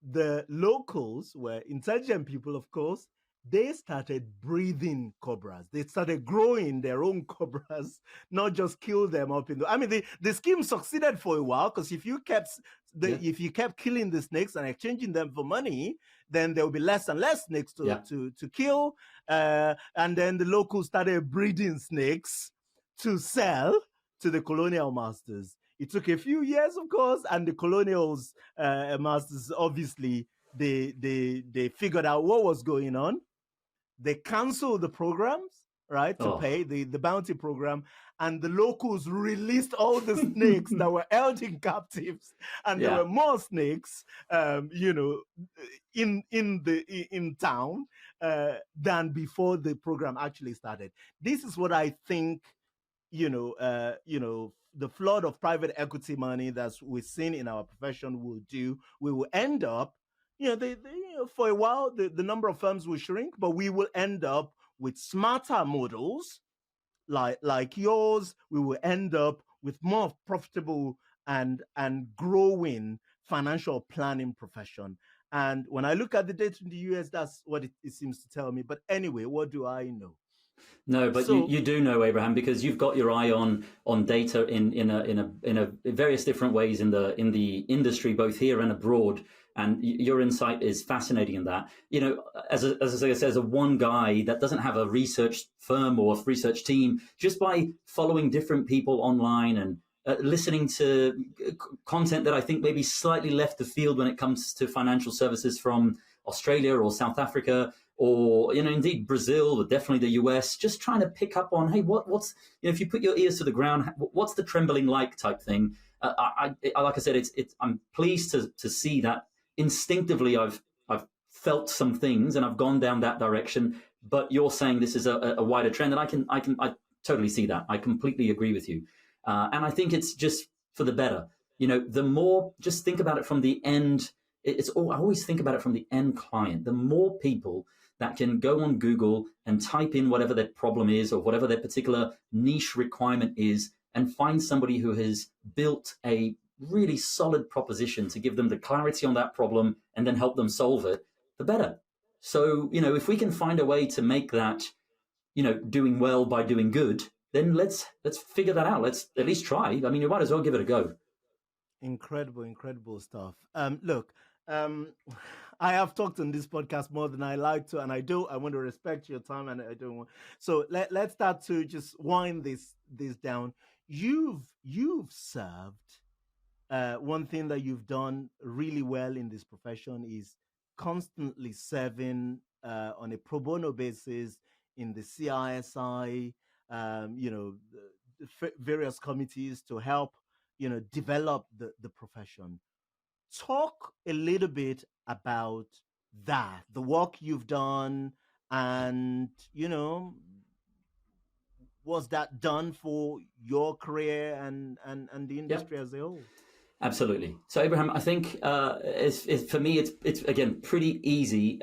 the locals were intelligent people, of course. They started breeding cobras. They started growing their own cobras, not just kill them up in the. I mean, the scheme succeeded for a while, because if you kept killing the snakes and exchanging them for money, then there will be less and less snakes to kill. And then the locals started breeding snakes to sell to the colonial masters. It took a few years, of course, and the colonials masters, obviously, they figured out what was going on. They canceled the programs, right, to pay the bounty program, and the locals released all the snakes that were held in captives, and there were more snakes, in town than before the program actually started. This is what I think, the flood of private equity money that we've seen in our profession will do. We will end up, for a while, the number of firms will shrink, but we will end up with smarter models like yours. We will end up with more profitable and growing financial planning profession. And when I look at the data in the US, that's what it seems to tell me. But anyway, what do I know? No, but you do know, Abraham, because you've got your eye on data in various different ways in the industry, both here and abroad. And your insight is fascinating in that. As I say, as a one guy that doesn't have a research firm or a research team, just by following different people online and listening to content that I think maybe slightly left the field when it comes to financial services from Australia or South Africa, or indeed Brazil, or definitely the US, just trying to pick up on, hey, what's if you put your ears to the ground, what's the trembling like type thing. I like I said, I'm pleased to see that instinctively I've felt some things and I've gone down that direction. But you're saying this is a wider trend, and I totally see that. I completely agree with you, and I think it's just for the better. The more, just think about it from the end. I always think about it from the end client. The more people that can go on Google and type in whatever their problem is or whatever their particular niche requirement is, and find somebody who has built a really solid proposition to give them the clarity on that problem and then help them solve it, the better. So, if we can find a way to make that, doing well by doing good, then let's figure that out. Let's at least try. I mean, you might as well give it a go. Incredible stuff. Look, I have talked on this podcast more than I like to, and I want to respect your time, and I don't want. So let's start to just wind this down. You've served. One thing that you've done really well in this profession is constantly serving on a pro bono basis in the CISI, various committees to help, develop the profession. Talk a little bit about that, the work you've done, And, was that done for your career and the Yeah. industry as a whole? Absolutely. So, Abraham, I think for me, it's again pretty easy.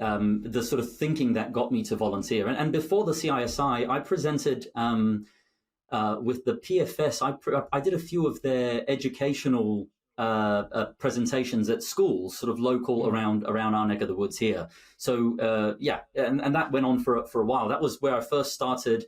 The sort of thinking that got me to volunteer, and before the CISI, I presented with the PFS. I did a few of their educational presentations at schools, sort of local around our neck of the woods here. So yeah, and that went on for a while. That was where I first started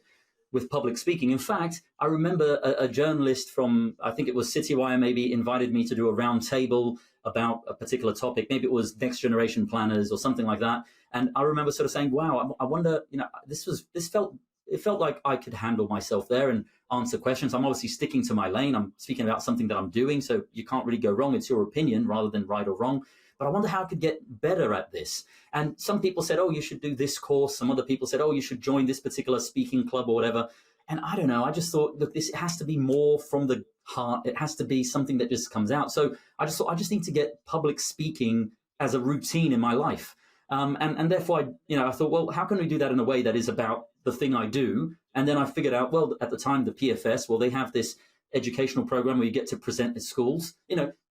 with public speaking. In fact, I remember a journalist from, I think it was Citywire, maybe invited me to do a round table about a particular topic. Maybe it was next generation planners or something like that. And I remember sort of saying, wow, I wonder, it felt like I could handle myself there and answer questions. I'm obviously sticking to my lane. I'm speaking about something that I'm doing, so you can't really go wrong. It's your opinion rather than right or wrong. But I wonder how I could get better at this. And some people said, oh, you should do this course. Some other people said, oh, you should join this particular speaking club or whatever. And I don't know. I just thought, look, this has to be more from the heart. It has to be something that just comes out. So I just thought, I just need to get public speaking as a routine in my life. And therefore, I thought, well, how can we do that in a way that is about the thing I do? And then I figured out, well, at the time, the PFS, well, they have this educational program where you get to present at schools,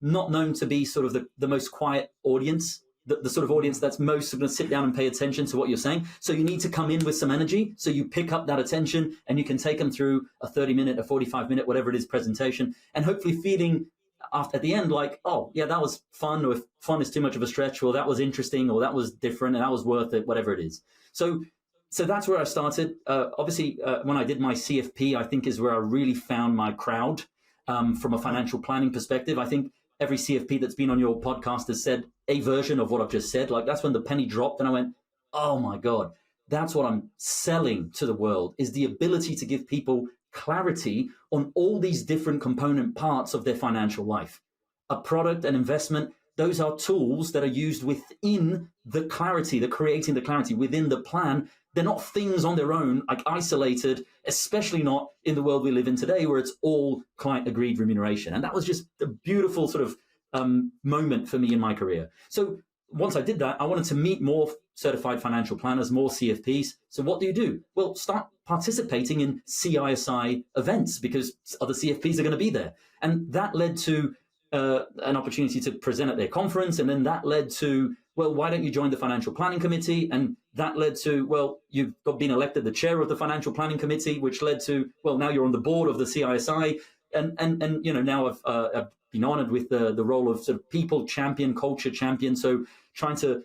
not known to be sort of the most quiet audience, the sort of audience that's most going to sit down and pay attention to what you're saying. So you need to come in with some energy. So you pick up that attention and you can take them through a 30-minute, a 45-minute, whatever it is, presentation, and hopefully feeling at the end like, oh, yeah, that was fun, or if fun is too much of a stretch, or that was interesting, or that was different, and that was worth it, whatever it is. So that's where I started. Obviously, when I did my CFP, I think is where I really found my crowd from a financial planning perspective. I think every CFP that's been on your podcast has said a version of what I've just said. Like, that's when the penny dropped and I went, oh my God, that's what I'm selling to the world, is the ability to give people clarity on all these different component parts of their financial life. A product, an investment, those are tools that are used within the clarity, creating the clarity within the plan. They're not things on their own, like isolated, especially not in the world we live in today, where it's all client agreed remuneration. And that was just a beautiful sort of moment for me in my career. So once I did that, I wanted to meet more certified financial planners, more CFPs. So what do? Well, start participating in CISI events, because other CFPs are going to be there. And that led to an opportunity to present at their conference. And then that led to, well, why don't you join the financial planning committee? And that led to, well, you've been elected the chair of the financial planning committee, which led to, well, now you're on the board of the CISI. And now I've been honored with the role of sort of people champion, culture champion. So trying to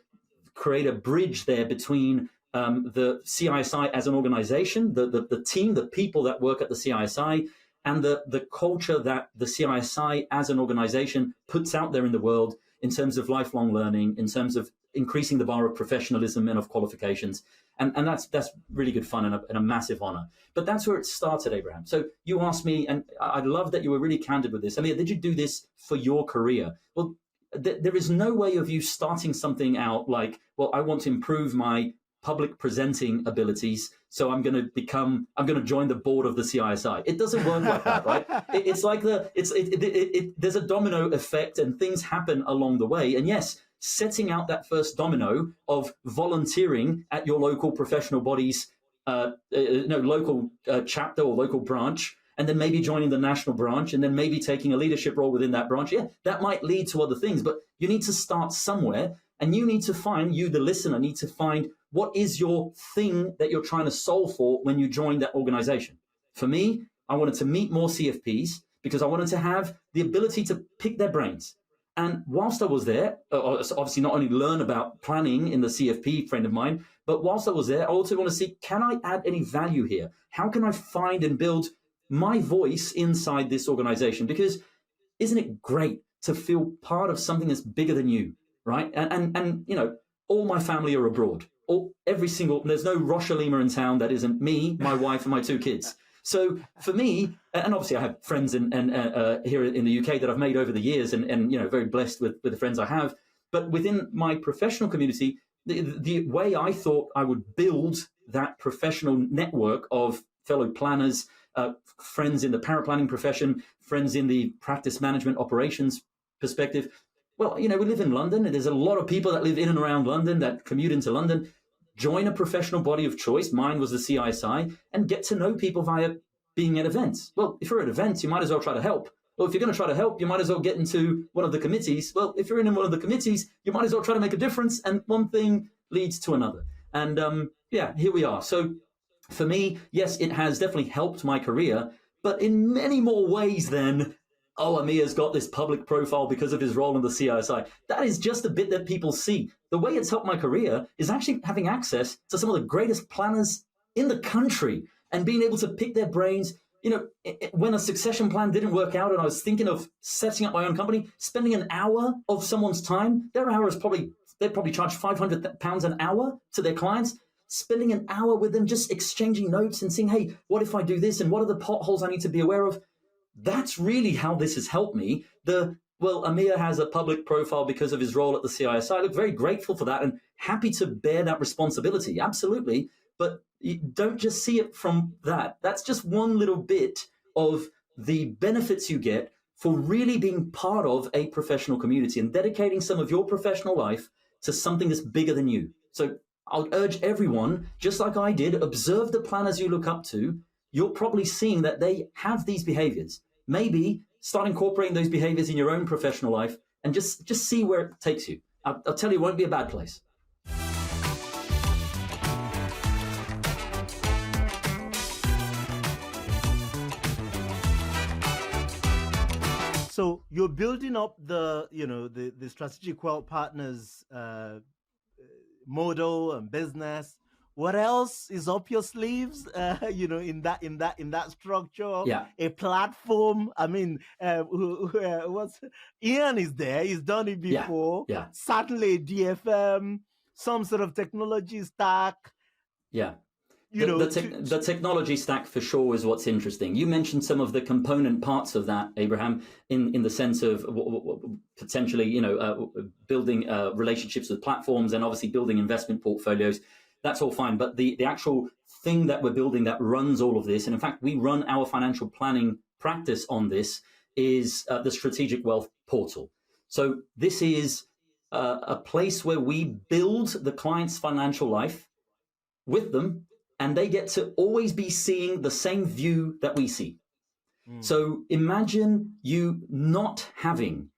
create a bridge there between the CISI as an organization, the team, the people that work at the CISI, and the culture that the CISI as an organization puts out there in the world in terms of lifelong learning, in terms of increasing the bar of professionalism and of qualifications. And that's really good fun and a massive honor. But that's where it started, Abraham. So you asked me, and I love that you were really candid with this. I mean, did you do this for your career? Well, there is no way of you starting something out like, well, I want to improve my public presenting abilities, so I'm going to join the board of the CISI. It doesn't work like that, right? It's like there's a domino effect, and things happen along the way. And yes, setting out that first domino of volunteering at your local professional body's local chapter or local branch, and then maybe joining the national branch, and then maybe taking a leadership role within that branch. Yeah, that might lead to other things, but you need to start somewhere, and you, the listener, need to find what is your thing that you're trying to solve for when you join that organization. For me, I wanted to meet more CFPs because I wanted to have the ability to pick their brains. And whilst I was there, obviously not only learn about planning in the CFP friend of mine, but whilst I was there, I also want to see, can I add any value here? How can I find and build my voice inside this organization? Because isn't it great to feel part of something that's bigger than you, right? And all my family are abroad. There's no Rocha Lima in town that isn't me, my wife, and my two kids. So for me, and obviously I have friends here in the UK that I've made over the years, and very blessed with the friends I have. But within my professional community, the way I thought I would build that professional network of fellow planners, friends in the paraplanning profession, friends in the practice management operations perspective. Well, we live in London, and there's a lot of people that live in and around London that commute into London. join a professional body of choice. Mine was the CISI, and get to know people via being at events. Well, if you're at events, you might as well try to help. Well, if you're going to try to help, you might as well get into one of the committees. Well, if you're in one of the committees, you might as well try to make a difference. And one thing leads to another. And yeah, here we are. So for me, yes, it has definitely helped my career, but in many more ways than, oh, Amyr's got this public profile because of his role in the CISI. That is just a bit that people see. The way it's helped my career is actually having access to some of the greatest planners in the country and being able to pick their brains. You know, when a succession plan didn't work out and I was thinking of setting up my own company, spending an hour of someone's time, their hour is they probably charge £500 an hour to their clients, spending an hour with them, just exchanging notes and saying, hey, what if I do this? And what are the potholes I need to be aware of? That's really how this has helped me. Well, Amyr has a public profile because of his role at the CISI. I look very grateful for that and happy to bear that responsibility. Absolutely. But you don't just see it from that. That's just one little bit of the benefits you get for really being part of a professional community and dedicating some of your professional life to something that's bigger than you. So I'll urge everyone, just like I did, observe the planners you look up to. You're probably seeing that they have these behaviors. Maybe start incorporating those behaviors in your own professional life and just see where it takes you. I'll tell you, it won't be a bad place. So you're building up the strategic wealth partners model and business. What else is up your sleeves? In that structure. Yeah. A platform. I mean, what's Ian is there? He's done it before. Yeah. Certainly DFM, some sort of technology stack. Yeah. The technology stack for sure is what's interesting. You mentioned some of the component parts of that, Abraham, in the sense of potentially, building relationships with platforms and obviously building investment portfolios. That's all fine. But the actual thing that we're building that runs all of this, and in fact, we run our financial planning practice on this, is the Strategic Wealth Portal. So this is a place where we build the client's financial life with them, and they get to always be seeing the same view that we see. So imagine you not having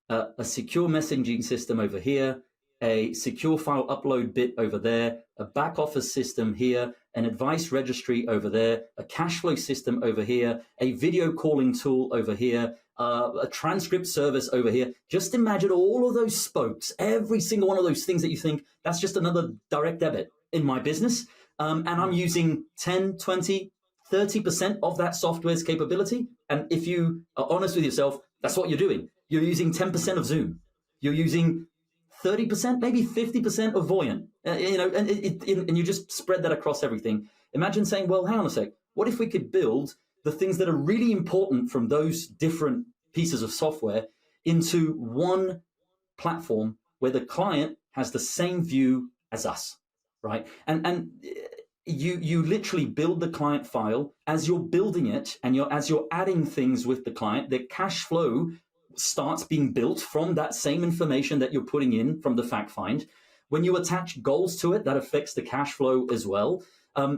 a secure messaging system over here, a secure file upload bit over there, a back office system here, an advice registry over there, a cash flow system over here, a video calling tool over here, a transcript service over here. Just imagine all of those spokes, every single one of those things that you think, that's just another direct debit in my business. And I'm using 10, 20, 30% of that software's capability. And if you are honest with yourself, that's what you're doing. You're using 10% of Zoom. You're using 30%, maybe 50% of Voyant, and you just spread that across everything. Imagine saying, well, hang on a sec. What if we could build the things that are really important from those different pieces of software into one platform where the client has the same view as us, right? And you literally build the client file as you're building it, and as you're adding things with the client, the cash flow starts being built from that same information that you're putting in from the fact find. When you attach goals to it, that affects the cash flow as well.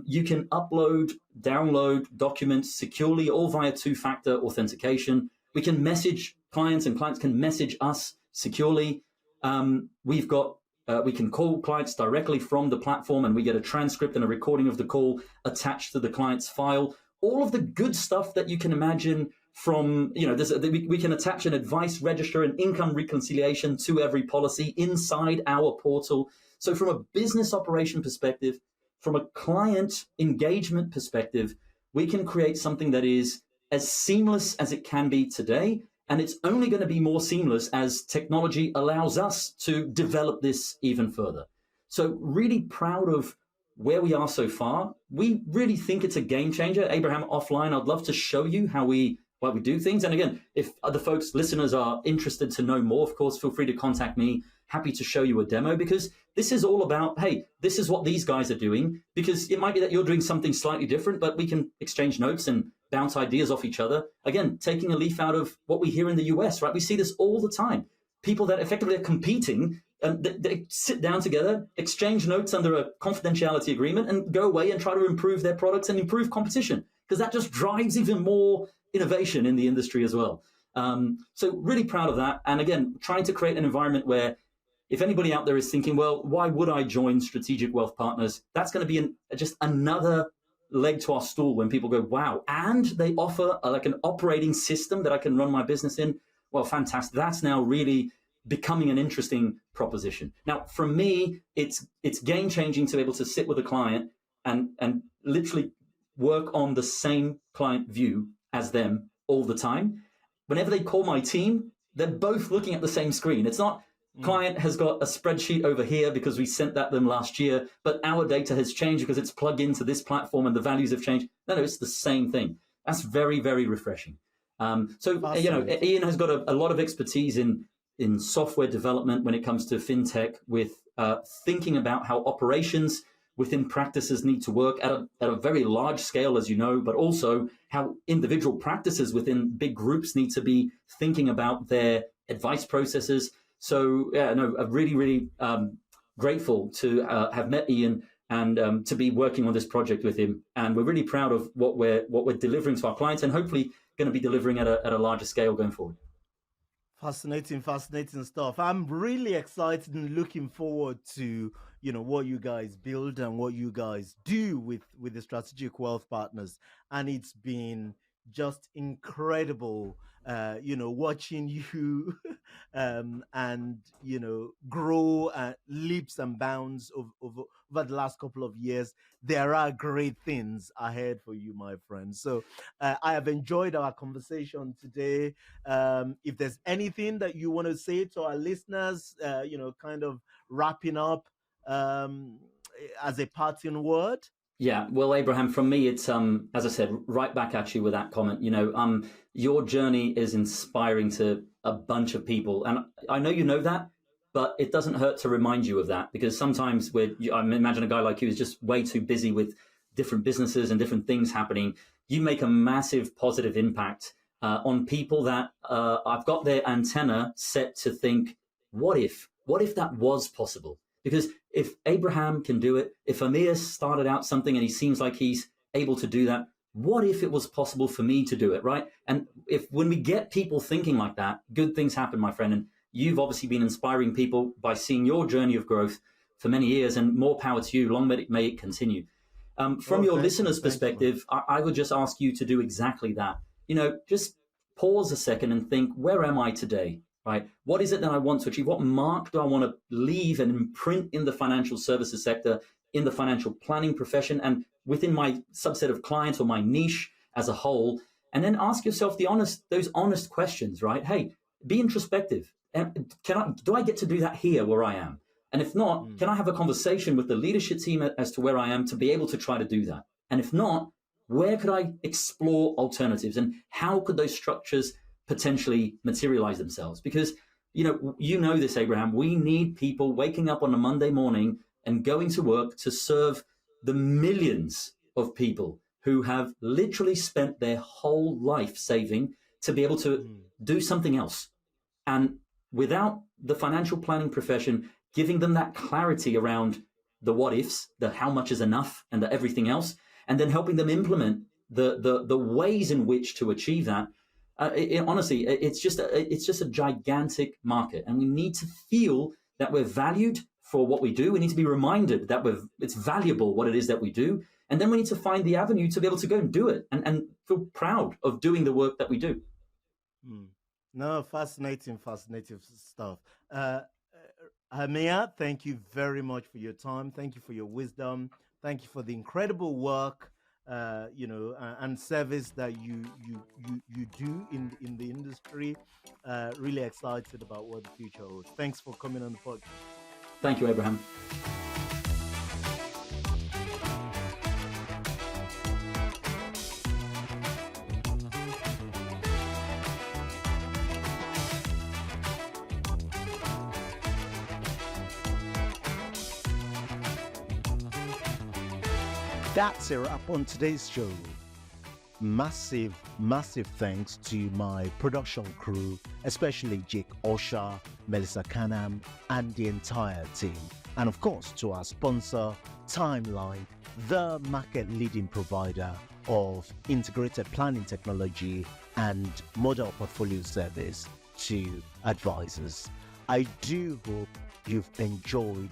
You can upload, download documents securely, all via two-factor authentication. We can message clients, and clients can message us securely. We can call clients directly from the platform, and we get a transcript and a recording of the call attached to the client's file. All of the good stuff that you can imagine from, we can attach an advice register and income reconciliation to every policy inside our portal. So from a business operation perspective, from a client engagement perspective, we can create something that is as seamless as it can be today. And it's only going to be more seamless as technology allows us to develop this even further. So really proud of where we are so far. We really think it's a game changer. Abraham, offline, I'd love to show you how we do things. And again, if other listeners are interested to know more, of course, feel free to contact me. Happy to show you a demo, because this is all about, hey, this is what these guys are doing, because it might be that you're doing something slightly different, but we can exchange notes and bounce ideas off each other. Again, taking a leaf out of what we hear in the US, right? We see this all the time. People that effectively are competing They sit down together, exchange notes under a confidentiality agreement, and go away and try to improve their products and improve competition, because that just drives even more innovation in the industry as well. So really proud of that. And again, trying to create an environment where if anybody out there is thinking, well, why would I join Strategic Wealth Partners? That's going to be just another leg to our stool when people go, wow, and they offer like an operating system that I can run my business in. Well, fantastic. That's now really becoming an interesting proposition. Now, for me, it's game changing to be able to sit with a client and literally work on the same client view as them all the time. Whenever they call my team, they're both looking at the same screen. It's not client has got a spreadsheet over here because we sent that them last year, but our data has changed because it's plugged into this platform and the values have changed. No, it's the same thing. That's very, very refreshing. So, awesome. Ian has got a lot of expertise in software development when it comes to fintech, with thinking about how operations within practices need to work at a very large scale, as you know, but also how individual practices within big groups need to be thinking about their advice processes. So, I'm really, really grateful to have met Ian and to be working on this project with him. And we're really proud of what we're delivering to our clients, and hopefully going to be delivering at a larger scale going forward. Fascinating stuff. I'm really excited and looking forward to what you guys build and what you guys do with the Strategic Wealth Partners. And it's been just incredible, watching you and grow leaps and bounds over the last couple of years. There are great things ahead for you, my friend. So I have enjoyed our conversation today. If there's anything that you want to say to our listeners, kind of wrapping up as a parting word. Yeah, well, Abraham, from me, it's as I said, right back at you with that comment. Your journey is inspiring to a bunch of people, and I know you know that, but it doesn't hurt to remind you of that, because sometimes I imagine a guy like you is just way too busy with different businesses and different things happening. You make a massive positive impact on people that I've got their antenna set to think, what if that was possible? Because if Abraham can do it, if Amyr started out something and he seems like he's able to do that, what if it was possible for me to do it, right? And when we get people thinking like that, good things happen, my friend. And you've obviously been inspiring people by seeing your journey of growth for many years, and more power to you. Long may it continue. From your listeners' perspective, I would just ask you to do exactly that. Just pause a second and think, where am I today? Right? What is it that I want to achieve? What mark do I want to leave and imprint in the financial services sector, in the financial planning profession, and within my subset of clients or my niche as a whole? And then ask yourself those honest questions, right? Hey, be introspective. Do I get to do that here where I am? And if not, can I have a conversation with the leadership team as to where I am to be able to try to do that? And if not, where could I explore alternatives, and how could those structures potentially materialize themselves? Because you know this, Abraham, we need people waking up on a Monday morning and going to work to serve the millions of people who have literally spent their whole life saving to be able to do something else. And without the financial planning profession giving them that clarity around the what ifs, the how much is enough, and the everything else, and then helping them implement the ways in which to achieve that, honestly, it's just a gigantic market, and we need to feel that we're valued for what we do. We need to be reminded that it's valuable what it is that we do, and then we need to find the avenue to be able to go and do it, and feel proud of doing the work that we do. No, fascinating stuff. Amyr, thank you very much for your time. Thank you for your wisdom. Thank you for the incredible work and service that you do in the industry. Really excited about what the future holds. Thanks for coming on the podcast. Thank you, Abraham. That's a wrap on today's show. massive, massive thanks to my production crew, especially Jake Osha, Melissa Canham, and the entire team. And of course, to our sponsor, Timeline, the market leading provider of integrated planning technology and model portfolio service to advisors. I do hope you've enjoyed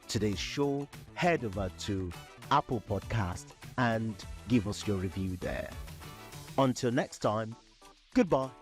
today's show. Head over to Apple Podcast and give us your review there. Until next time, goodbye.